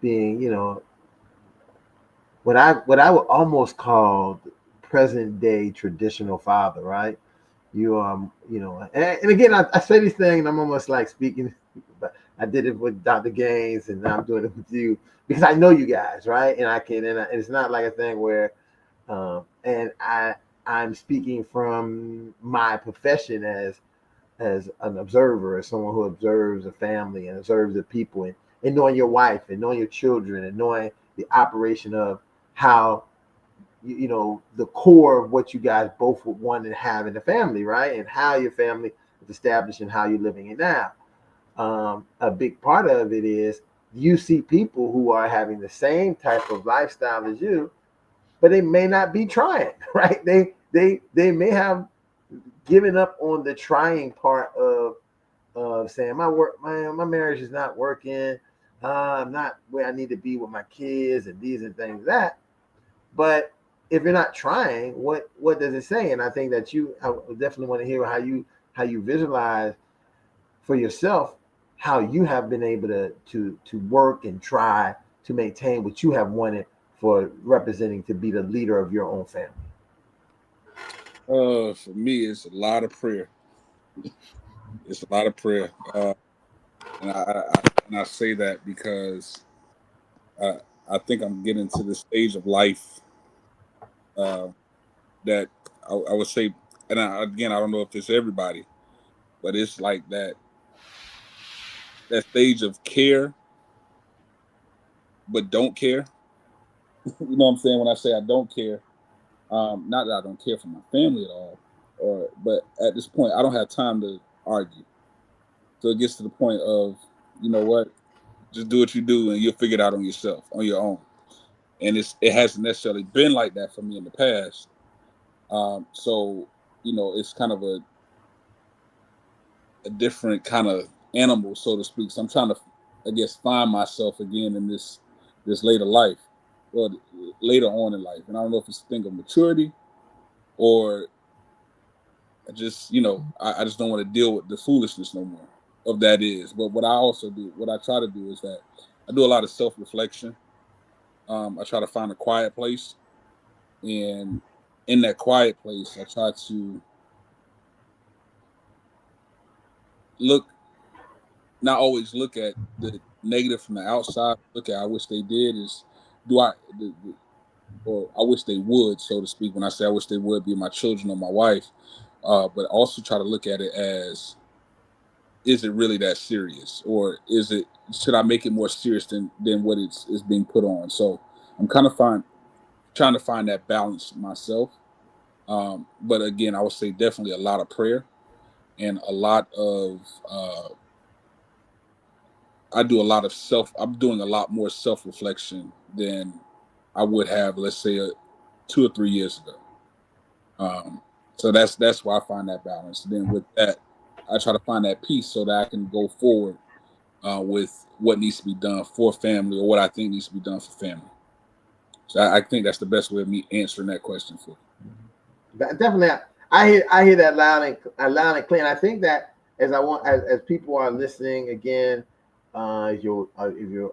Being what I would almost call present day traditional father, right? You and again, I say these things, and I'm almost like speaking, but I did it with Dr. Gaines, and now I'm doing it with you because I know you guys, right? And it's not like a thing where, and I'm speaking from my profession as an observer, as someone who observes a family and observes the people, and knowing your wife and knowing your children and knowing the operation of how the core of what you guys both would want to have in the family, right? And how your family is established and how you're living it now. A big part of it is you see people who are having the same type of lifestyle as you, but they may not be trying, right? They may have given up on the trying part of saying my marriage is not working. I'm not where I need to be with my kids and these and things that. But if you're not trying, what does it say? And I think that I definitely want to hear how you visualize for yourself how you have been able to work and try to maintain what you have wanted for representing to be the leader of your own family. For me, it's a lot of prayer. It's a lot of prayer. And I say that because I think I'm getting to the stage of life that I would say, and again, I don't know if it's everybody, but it's like that stage of care, but don't care. You know what I'm saying? When I say I don't care, not that I don't care for my family at all, but at this point, I don't have time to argue. So it gets to the point of, you know what, just do what you do, and you'll figure it out on yourself, on your own. And it hasn't necessarily been like that for me in the past. So it's kind of a different kind of animal, so to speak. So I'm trying to, I guess, find myself again in this later life, or later on in life. And I don't know if it's a thing of maturity, or just I just don't want to deal with the foolishness no more of that is. But what I try to do is that I do a lot of self-reflection. I try to find a quiet place, and in that quiet place, I try to look, not always look at the negative from the outside. Look at, I wish they did, is do I, or I wish they would, so to speak. When I say I wish they would, be my children or my wife, but also try to look at it as, is it really that serious, or should I make it more serious than what is being put on? So I'm kind of trying to find that balance myself. But again, I would say definitely a lot of prayer and a lot of I'm doing a lot more self-reflection than I would have, let's say, 2 or 3 years ago. So that's why I find that balance. Then with that, I try to find that peace so that I can go forward with what needs to be done for family, or what I think needs to be done for family. So I think that's the best way of me answering that question for you. Definitely, I hear that loud and clear. And I think that as people are listening again, if you're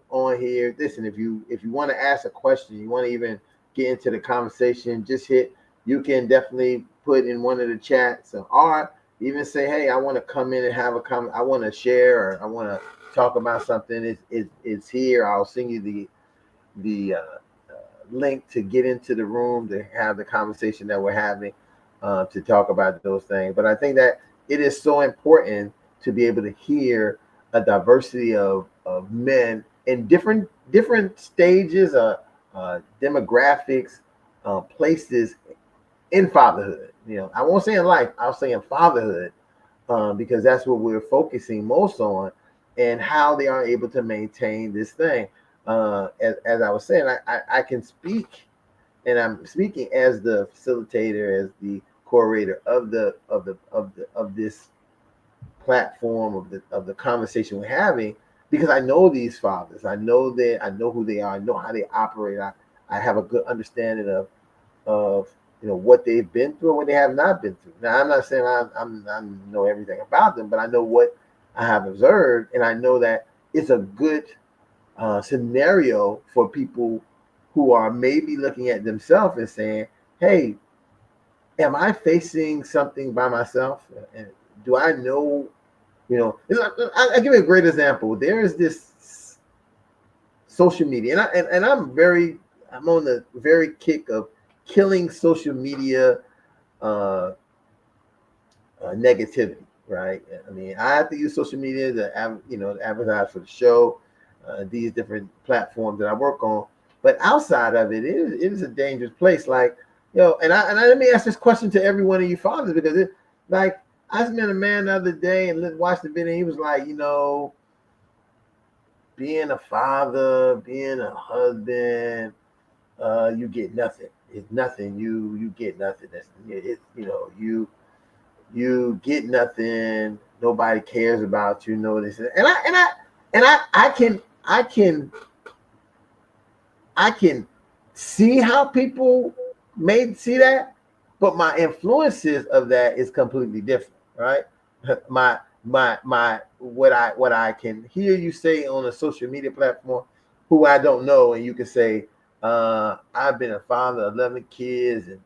on here, listen. If you want to ask a question, you want to even get into the conversation, just hit. You can definitely put in one of the chats, or even say, "Hey, I want to come in and have a comment. I want to share, or I want to talk about something." It's here. I'll send you the link to get into the room to have the conversation that we're having, to talk about those things. But I think that it is so important to be able to hear a diversity of men in different stages, demographics, places in fatherhood. I won't say in life, I'll say in fatherhood, because that's what we're focusing most on, and how they are able to maintain this thing. As I was saying, I can speak, and I'm speaking as the facilitator, as the curator of this platform, of the conversation we're having, because I know these fathers. I know who they are. I know how they operate. I have a good understanding of what they've been through and what they have not been through. Now, I'm not saying I know everything about them, but I know what I have observed, and I know that it's a good scenario for people who are maybe looking at themselves and saying, "Hey, am I facing something by myself? And do I know?" I give you a great example. There is this social media, and I'm on the very kick of killing social media negativity. Right? I mean, I have to use social media to advertise for the show, these different platforms that I work on. But outside of it, it is a dangerous place. Like, let me ask this question to every one of you fathers, because like, I met a man the other day and watched the video. And he was like, being a father, being a husband, you get nothing. It's nothing. You get nothing. You get nothing. Nobody cares about you. This, and I can see how people may see that, but my influences of that is completely different, right? My what I can hear you say on a social media platform, who I don't know, and you can say, I've been a father of 11 kids, and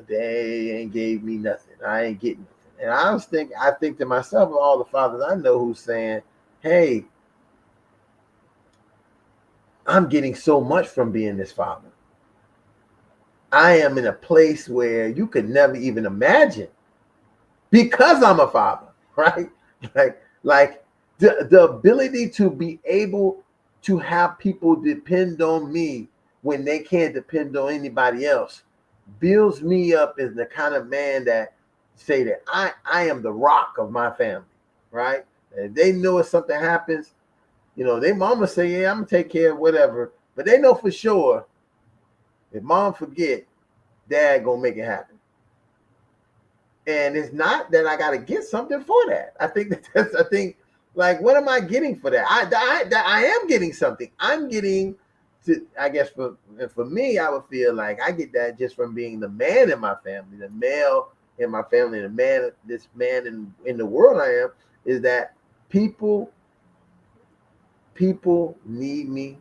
they ain't gave me nothing. I ain't getting nothing. And I think to myself, of all the fathers I know who's saying, hey, I'm getting so much from being this father. I am in a place where you could never even imagine because I'm a father, right? Like the ability to be able to have people depend on me when they can't depend on anybody else builds me up as the kind of man that say that I am the rock of my family, right? And they know if something happens, they mama say, yeah, I'm gonna take care of whatever, but they know for sure if mom forget, dad gonna make it happen. And it's not that I gotta get something for that. I think like, what am I getting for that? I am getting something. I'm getting to, I guess for me, I would feel like I get that just from being the man in my family, the male in my family, this man in the world I am, is that people need me,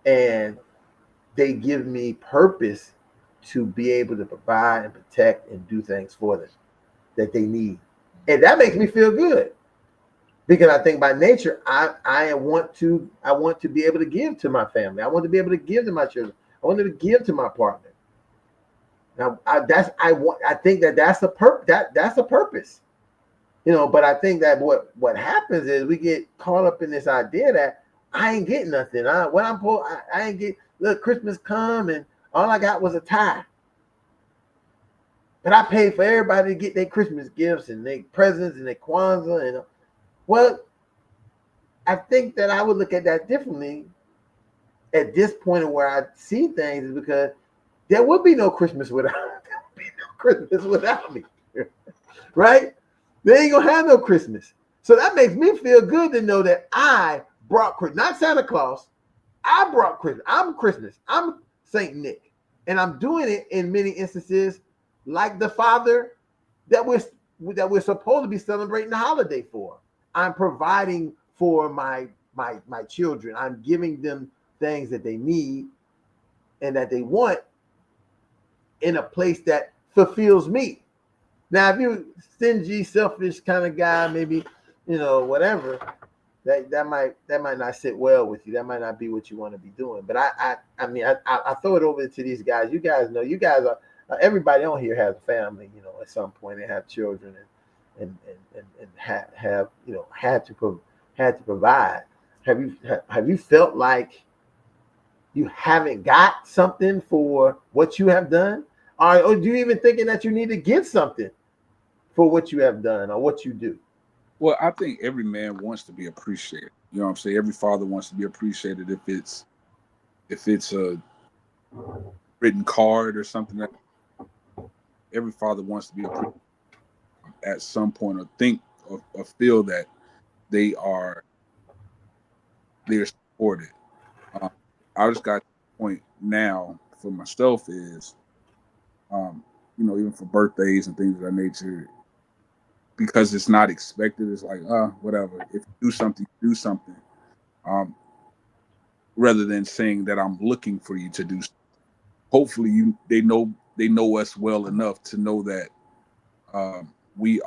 and they give me purpose to be able to provide and protect and do things for them that they need. And that makes me feel good because I think by nature, I want to be able to give to my family. I want to be able to give to my children. I want to give to my partner. Now I think that's a purpose. But I think that what happens is we get caught up in this idea that I ain't getting nothing. I ain't get. Look, Christmas come and all I got was a tie. And I paid for everybody to get their Christmas gifts and their presents and their Kwanzaa. And well, I think that I would look at that differently at this point of where I see things, is because there would be no Christmas without me, right? They ain't gonna have no Christmas. So that makes me feel good to know that I brought Christmas, not Santa Claus. I brought Christmas. I'm Christmas. I'm Saint Nick. And I'm doing it in many instances like the father that we're supposed to be celebrating the holiday for. I'm providing for my children. I'm giving them things that they need and that they want in a place that fulfills me. Now, if you're stingy, selfish kind of guy, maybe, whatever, that might not sit well with you. That might not be what you want to be doing. But I throw it over to these guys. You guys know, you guys are, everybody on here has a family, at some point they have children and have had to provide. Have you felt like you haven't got something for what you have done? Or do you even thinking that you need to get something for what you have done or what you do? Well, I think every man wants to be appreciated. You know what I'm saying? Every father wants to be appreciated if it's a written card or something. That every father wants to be appreciated at some point, or think or feel that they're supported. I just got to the point now for myself is, even for birthdays and things of that nature, because it's not expected. It's like, whatever. If you do something, do something. Rather than saying that I'm looking for you to do something. Hopefully they know us well enough to know that we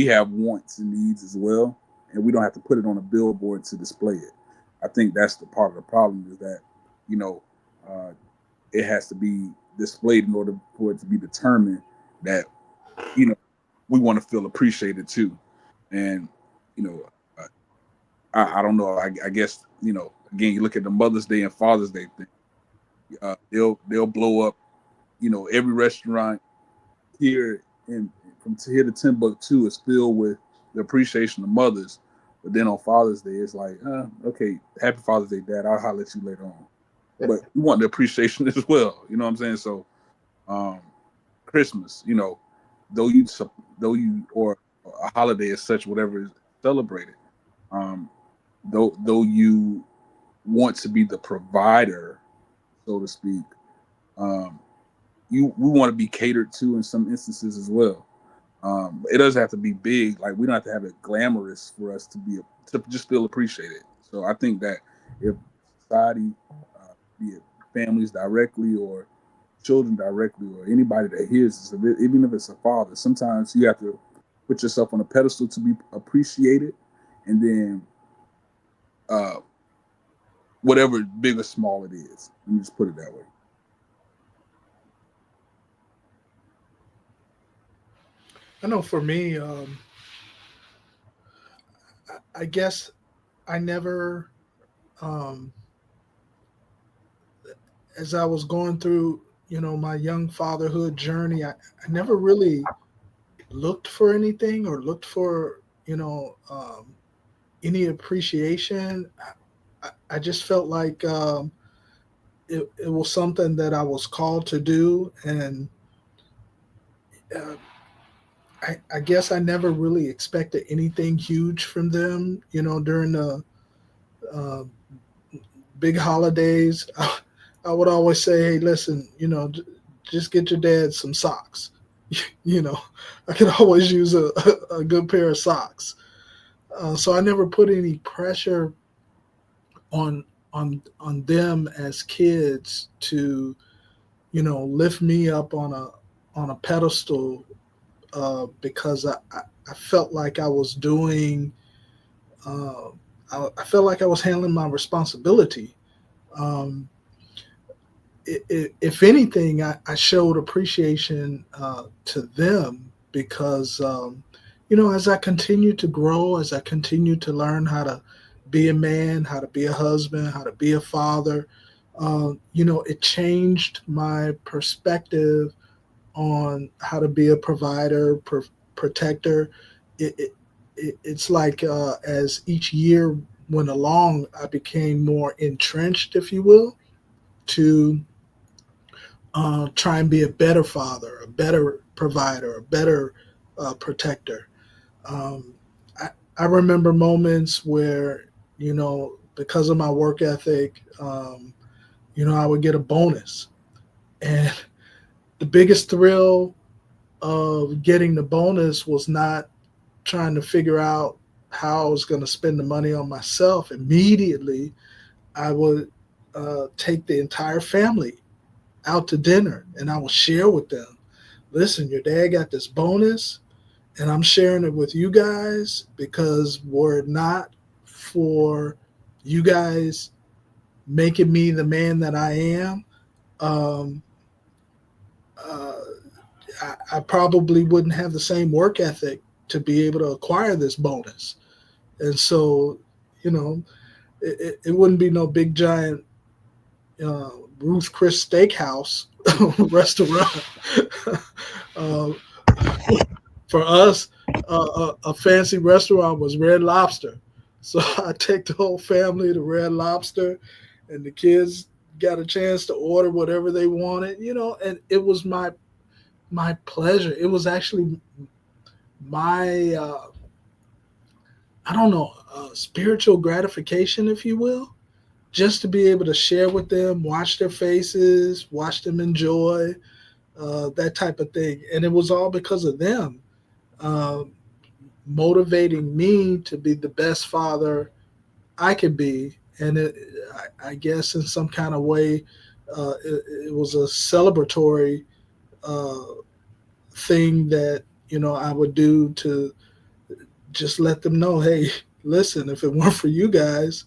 have wants and needs as well, and we don't have to put it on a billboard to display it. I think that's the part of the problem, is that it has to be displayed in order for it to be determined that we want to feel appreciated too. And I don't know. I guess again, you look at the Mother's Day and Father's Day thing. They'll blow up. Every restaurant here from here to Timbuktu is filled with the appreciation of mothers. But then on Father's Day, it's like, okay, happy Father's Day, Dad. I'll holler at you later on. But we want the appreciation as well. You know what I'm saying? So, Christmas, though you or a holiday as such, whatever is celebrated, though you want to be the provider, so to speak, we want to be catered to in some instances as well. It doesn't have to be big. Like, we don't have to have it glamorous for us to just feel appreciated. So I think that if society, be it families directly or children directly or anybody that hears this, even if it's a father, sometimes you have to put yourself on a pedestal to be appreciated, and then whatever big or small it is. Let me just put it that way. I know for me, I guess I never, um, as I was going through, my young fatherhood journey, I never really looked for anything or looked for, any appreciation. I just felt like it was something that I was called to do. And uh, I guess I never really expected anything huge from them, during the uh, big holidays. I would always say, hey, listen, just get your dad some socks. you know, I could always use a good pair of socks. So I never put any pressure on on them as kids to, lift me up on a pedestal, because I felt like I was doing, uh, I felt like I was handling my responsibility. Um, if anything, I showed appreciation to them because, as I continue to grow, as I continue to learn how to be a man, how to be a husband, how to be a father, it changed my perspective on how to be a provider, protector. It's like, as each year went along, I became more entrenched, if you will, to try and be a better father, a better provider, a better protector. Um, I remember moments where, because of my work ethic, I would get a bonus. And the biggest thrill of getting the bonus was not trying to figure out how I was going to spend the money on myself. Immediately, I would take the entire family out to dinner and I will share with them. Listen, your dad got this bonus and I'm sharing it with you guys because were it not for you guys making me the man that I am, um, uh, I probably wouldn't have the same work ethic to be able to acquire this bonus. And so, it wouldn't be no big giant uh, Ruth Chris Steakhouse restaurant. uh, for us, a fancy restaurant was Red Lobster. So I take the whole family to Red Lobster, and the kids got a chance to order whatever they wanted, and it was my pleasure. It was actually my I don't know, spiritual gratification, if you will, just to be able to share with them, watch their faces, watch them enjoy, that type of thing. And it was all because of them, uh, motivating me to be the best father I could be. And I guess in some kind of way, it was a celebratory uh, thing that, I would do to just let them know, hey, listen, if it weren't for you guys,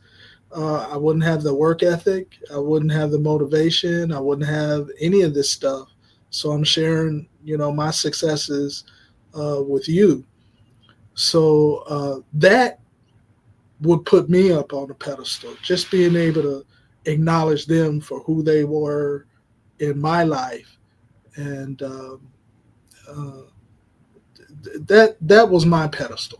I wouldn't have the work ethic. I wouldn't have the motivation. I wouldn't have any of this stuff. So I'm sharing, my successes with you. So that would put me up on a pedestal. Just being able to acknowledge them for who they were in my life, and uh, that was my pedestal.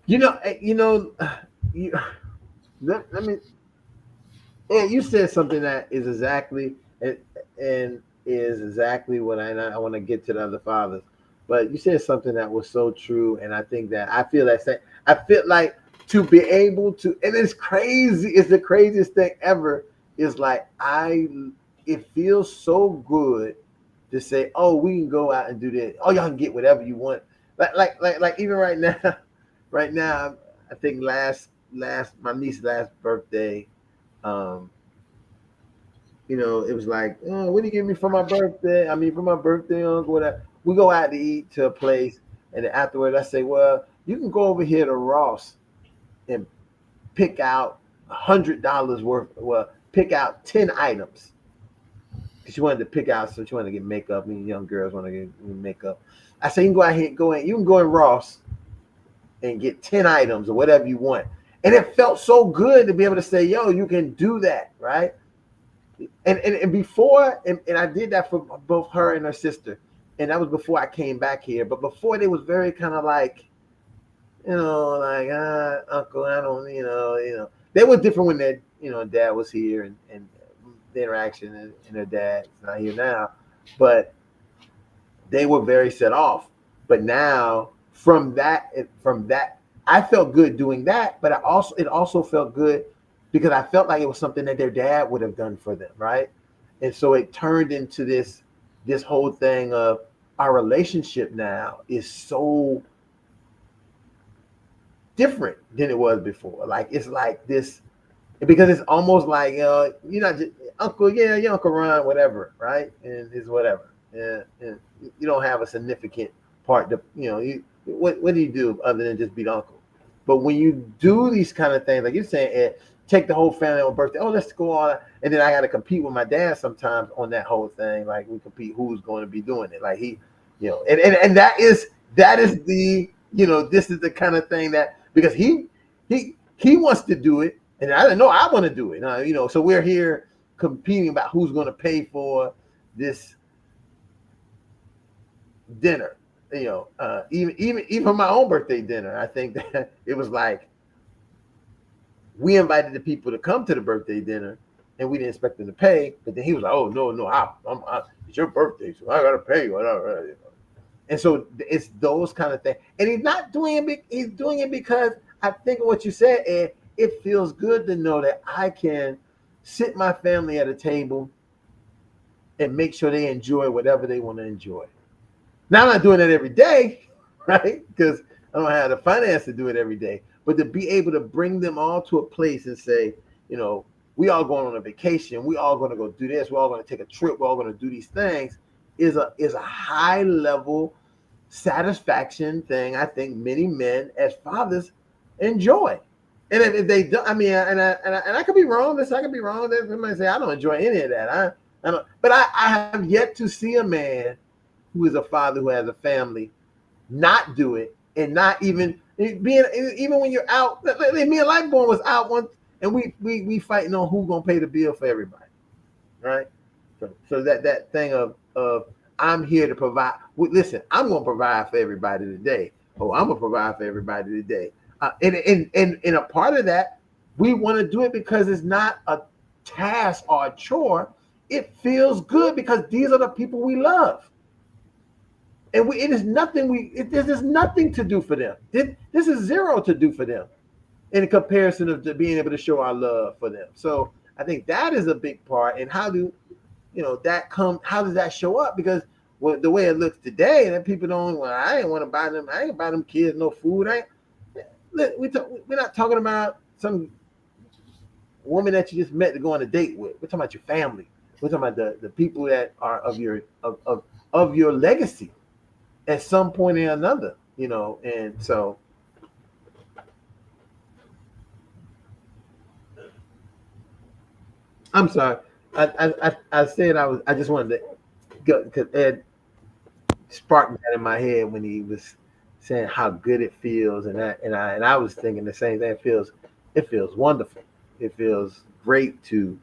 You know, you let me. And you said something that is exactly and is exactly what I want to get to the other fathers. But you said something that was so true, and I think that I feel that same. I feel like to be able to, and it's crazy. It's the craziest thing ever. Is like it feels so good to say, oh, we can go out and do this. Oh, y'all can get whatever you want. Like even right now, right now, I think last my niece's last birthday, um, it was like, oh, what do you give me for my birthday? I mean, for my birthday, Uncle, whatever. We go out to eat to a place, and then afterwards I say, well, you can go over here to Ross and pick out $100 worth. Well, pick out 10 items. Because she wanted to pick out, so she wanted to get makeup. I mean, young girls want to get makeup. I say, you can go out here, you can go in Ross and get 10 items or whatever you want. And it felt so good to be able to say, yo, you can do that, right? And before, and I did that for both her and her sister. And that was before I came back here. But before, they was very kind of like, like, Uncle, I don't, They were different when their, dad was here and the interaction and their dad's not here now. But they were very set off. But now from that, I felt good doing that. But it also felt good because I felt like it was something that their dad would have done for them, right? And so it turned into this whole thing of our relationship now is so different than it was before. Like, it's like this, because it's almost like, you're not just Uncle, your Uncle Ron, whatever, right? And it's whatever. And you don't have a significant part to, what do you do other than just be the uncle? But when you do these kind of things, like you're saying, Ed, take the whole family on birthday. Oh, let's go on. And then I got to compete with my dad sometimes on that whole thing. Like, we compete who's going to be doing it. Like, he, and that is the, this is the kind of thing that, because he wants to do it. And I didn't know I want to do it. So we're here competing about who's going to pay for this dinner. Even my own birthday dinner, I think that it was like we invited the people to come to the birthday dinner, and we didn't expect them to pay. But then he was like, "Oh no, it's your birthday, so I gotta pay you." And so it's those kind of things. And he's not doing it. He's doing it because I think what you said, Ed, it feels good to know that I can sit my family at a table and make sure they enjoy whatever they want to enjoy. Now, I'm not doing that every day, right? Because I don't have the finance to do it every day. But to be able to bring them all to a place and say, we all going on a vacation. We all going to go do this. We're all going to take a trip. We're all going to do these things is a high level satisfaction thing. I think many men as fathers enjoy. And if they don't, I mean, and I could be wrong. I could be wrong. They might say I don't enjoy any of that. I don't. But I have yet to see a man who is a father who has a family not do it, and not even when you're out. Me and Lightborn was out once, and we fighting on who's gonna pay the bill for everybody, right? So that thing of I'm here to provide. Listen, I'm gonna provide for everybody today. Oh, I'm gonna provide for everybody today. And a part of that, we want to do it because it's not a task or a chore. It feels good because these are the people we love. And it is nothing. There's nothing to do for them. This is zero to do for them in comparison of being able to show our love for them. So I think that is a big part. And how do that come? How does that show up? Because the way it looks today, that people don't. Well, I ain't want to buy them. I ain't buy them kids no food. We're not talking about some woman that you just met to go on a date with. We're talking about your family. We're talking about the people that are of your legacy at some point or another, and so I'm sorry. I said I just wanted to go because Ed sparked that in my head when he was saying how good it feels, and I was thinking the same thing. It feels wonderful. It feels great to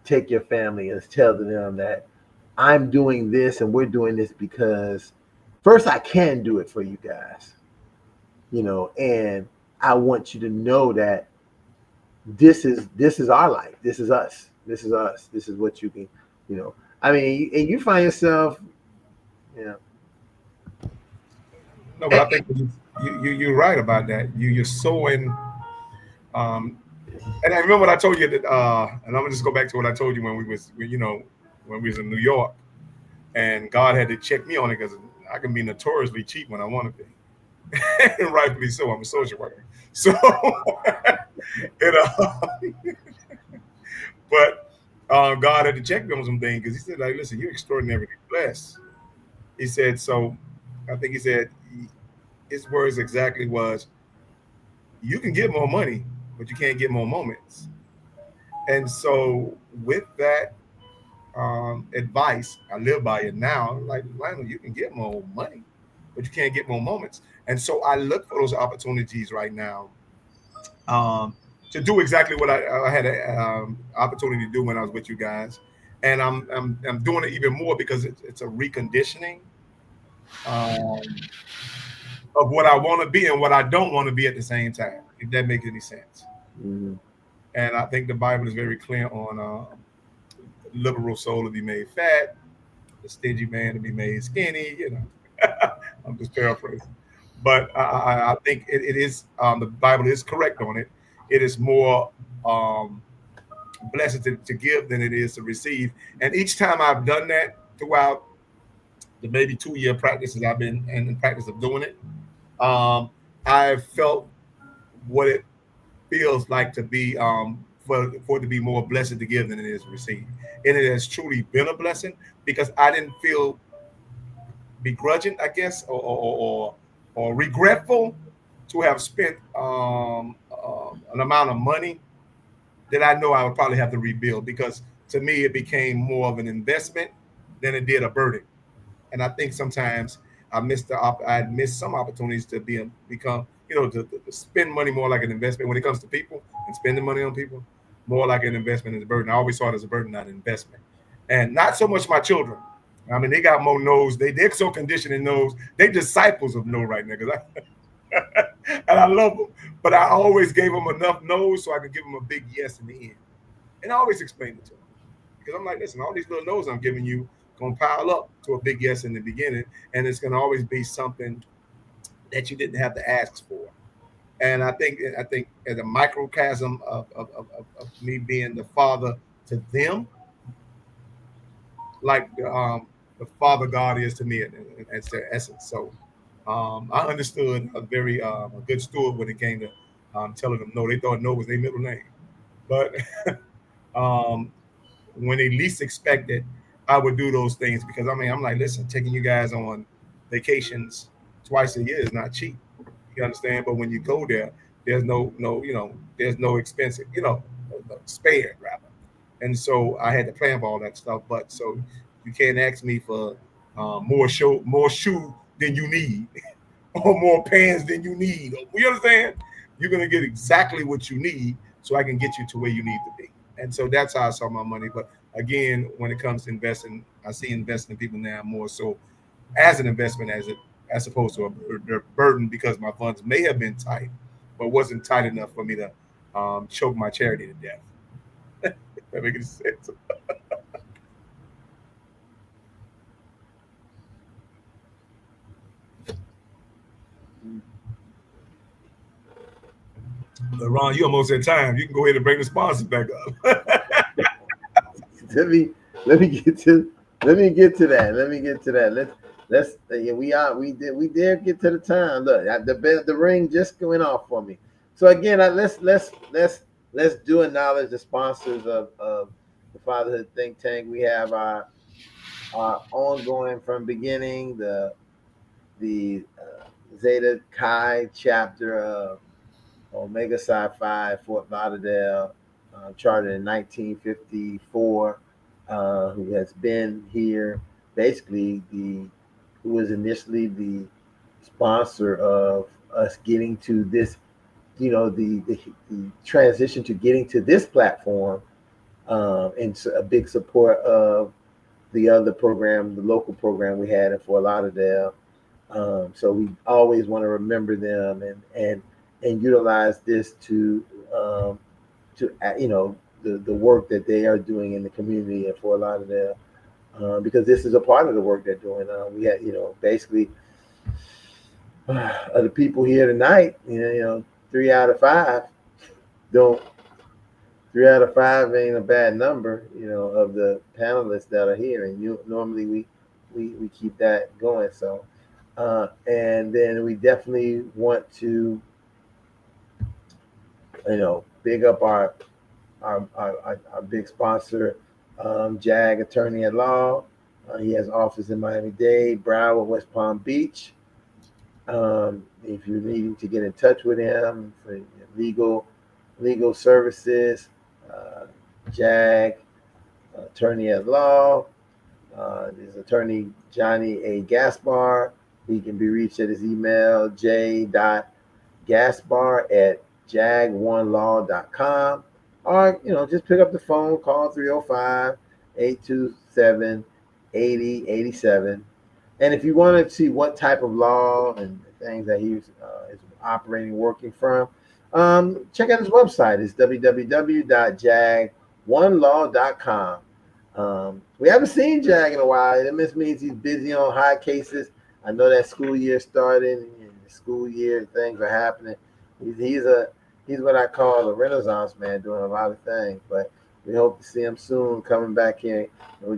take your family and tell them that I'm doing this and we're doing this because first I can do it for you guys, and I want you to know that this is our life. This is us. This is us. This is what you can, I mean, and you find yourself, No, but I think you're right about that. You're sowing. And I remember what I told you that, and I'm gonna just go back to what I told you when we was in New York, and God had to check me on it because I can be notoriously cheap when I want to be, and rightfully so. I'm a social worker, so but God had to check me on some things because he said, like, listen, you're extraordinarily blessed. He said, so I think he said his words exactly was, you can get more money, but you can't get more moments. And so with that advice, I live by it now. Like, Lionel, you can get more money, but you can't get more moments. And so I look for those opportunities right now um, to do exactly what I had an opportunity to do when I was with you guys. And I'm doing it even more because it's a reconditioning um, of what I want to be and what I don't want to be at the same time, if that makes any sense. Mhm. And I think the Bible is very clear on liberal soul to be made fat, the stingy man to be made skinny. You know, I'm just paraphrasing, but I think it is the Bible is correct on it. It is more blessed to give than it is to receive. And each time I've done that throughout the maybe 2 year practices I've been in the practice of doing it, I've felt what it feels like to be for it to be more blessed to give than it is to receive. And it has truly been a blessing because I didn't feel begrudging, I guess, or regretful to have spent an amount of money that I know I would probably have to rebuild because to me it became more of an investment than it did a burden. And I think sometimes I had missed some opportunities to become, to spend money more like an investment when it comes to people and spending money on people, more like an investment as a burden. I always saw it as a burden, not an investment. And not so much my children. I mean, they got more no's. They're so conditioned in no's. They disciples of no right now. And I love them. But I always gave them enough no's so I could give them a big yes in the end. And I always explained it to them. Because I'm like, listen, all these little no's I'm giving you gonna pile up to a big yes in the beginning, and it's gonna always be something that you didn't have to ask for. And I think as a microcosm of me being the father to them, like the father God is to me as their essence. So I understood a good steward when it came to telling them no. They thought no was their middle name, but um, when they least expected, I would do those things because I mean, I'm like, listen, taking you guys on vacations twice a year is not cheap. You understand? But when you go there, there's no expensive, spared rather. And so I had to plan for all that stuff. But so you can't ask me for more shoe than you need, or more pants than you need. You understand? You're gonna get exactly what you need, so I can get you to where you need to be. And so that's how I saw my money. But again, when it comes to investing, I see investing in people now more so as an investment as opposed to a burden because my funds may have been tight, but wasn't tight enough for me to choke my charity to death. That makes sense. But Ron, you almost at time. You can go ahead and bring the sponsors back up. let me let me get to let me get to that. Let me get to that. Let's yeah, we did get to the time. Look, the ring just went off for me. So again, let's do acknowledge the sponsors of the Fatherhood Think Tank. We have our ongoing from beginning the Zeta Chi chapter of Omega Psi Phi, Fort Lauderdale, chartered in 1954, who has been here basically who was initially the sponsor of us getting to this, the transition to getting to this platform, and a big support of the other program, the local program we had in Fort Lauderdale. So we always want to remember them and utilize this to the work that they are doing in the community in Fort Lauderdale, because this is a part of the work they're doing. We had basically of the people here tonight, 3 out of 5 don't. 3 out of 5 ain't a bad number, of the panelists that are here, and normally we keep that going. So, and then we definitely want to, big up our big sponsor, Jag, attorney at law. He has an office in Miami-Dade, Broward, West Palm Beach. If you're needing to get in touch with him for legal services, Jag, attorney at law. His attorney, Johnny A. Gaspar. He can be reached at his email, j.gaspar@jag1law.com. Or, just pick up the phone, call 305-827-8087. And if you want to see what type of law and things that he's is operating, working from, check out his website. It's www.jag1law.com. We haven't seen Jag in a while. That means he's busy on high cases. I know that school year started, and the school year things are happening. He's what I call a Renaissance man, doing a lot of things. But we hope to see him soon, coming back here. And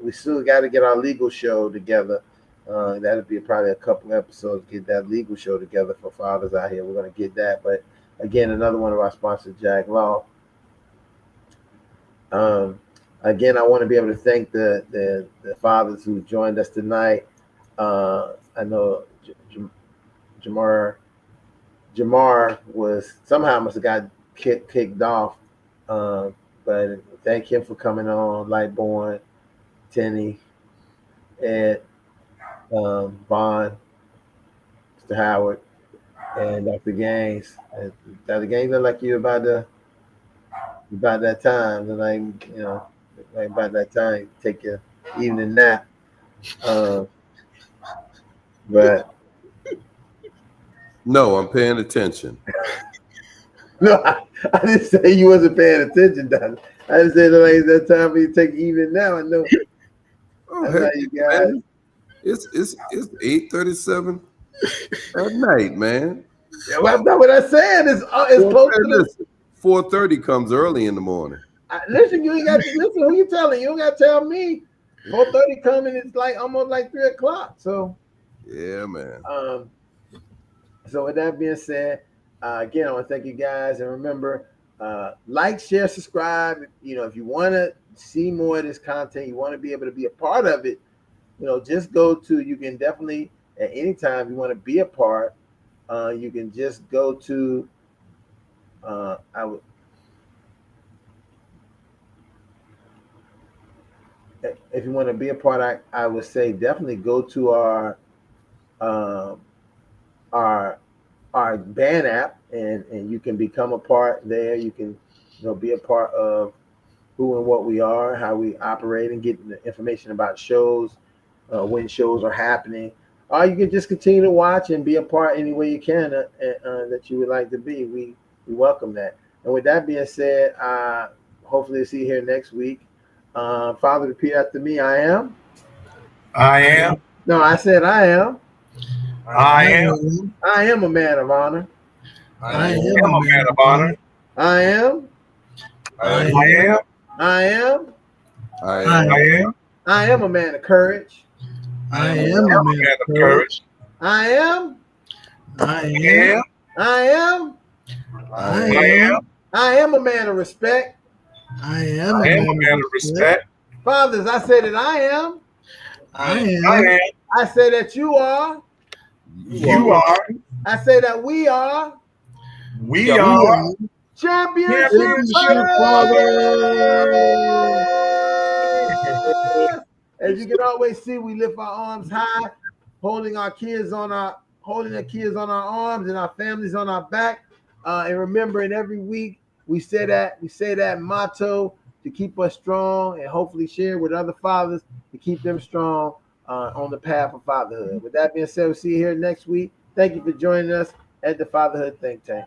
we still got to get our legal show together. That'll be probably a couple episodes to get that legal show together for fathers out here. We're going to get that. But again, another one of our sponsors, Jag Law. Again, I want to be able to thank the fathers who joined us tonight. I know Jamar was somehow must have got kicked off, but thank him for coming on. Lightborn, Tenny, Ed, Vaughn, Mr. Howard, and Dr. Gaines. Dr. Gaines look like you about that time, like about that time, take your evening nap. But no, I'm paying attention. No, I didn't say you wasn't paying attention, Doctor. I just said like that time for you to take even now. I know. Oh, heck, you guys. Man. It's 8:37 at night, man. Yeah, well, that's what I said. It's close to 4:30 comes early in the morning. Listen, you ain't got to listen. Who you telling? You don't got to tell me. 4:30 coming. It's like almost like 3:00. So. Yeah, man. So with that being said, again, I want to thank you guys, and remember, like, share, subscribe. If you want to see more of this content, you want to be able to be a part of it. Just go to. You can definitely at any time you want to be a part. You can just go to. If you want to be a part, I would say definitely go to our band app, and you can become a part there. You can be a part of who and what we are, how we operate, and get the information about shows, when shows are happening. Or you can just continue to watch and be a part any way you can that you would like to be. We welcome that. And with that being said, hopefully see you here next week. Father, repeat after me. I am. No, I said I am. I am. I am a man of honor. I am a man of honor. I am. I am. I am. I am. I am a man of courage. I am a man of courage. I am. I am. I am. I am. I am a man of respect. I am a man of respect. Fathers, I say that I am. I am. I say that you are. You are. I say that we are. We are. Championship fathers. As you can always see, we lift our arms high, holding the kids on our arms and our families on our back. And remembering every week we say that motto to keep us strong, and hopefully share with other fathers to keep them strong on the path of fatherhood. With that being said, we'll see you here next week. Thank you for joining us at the Fatherhood Think Tank.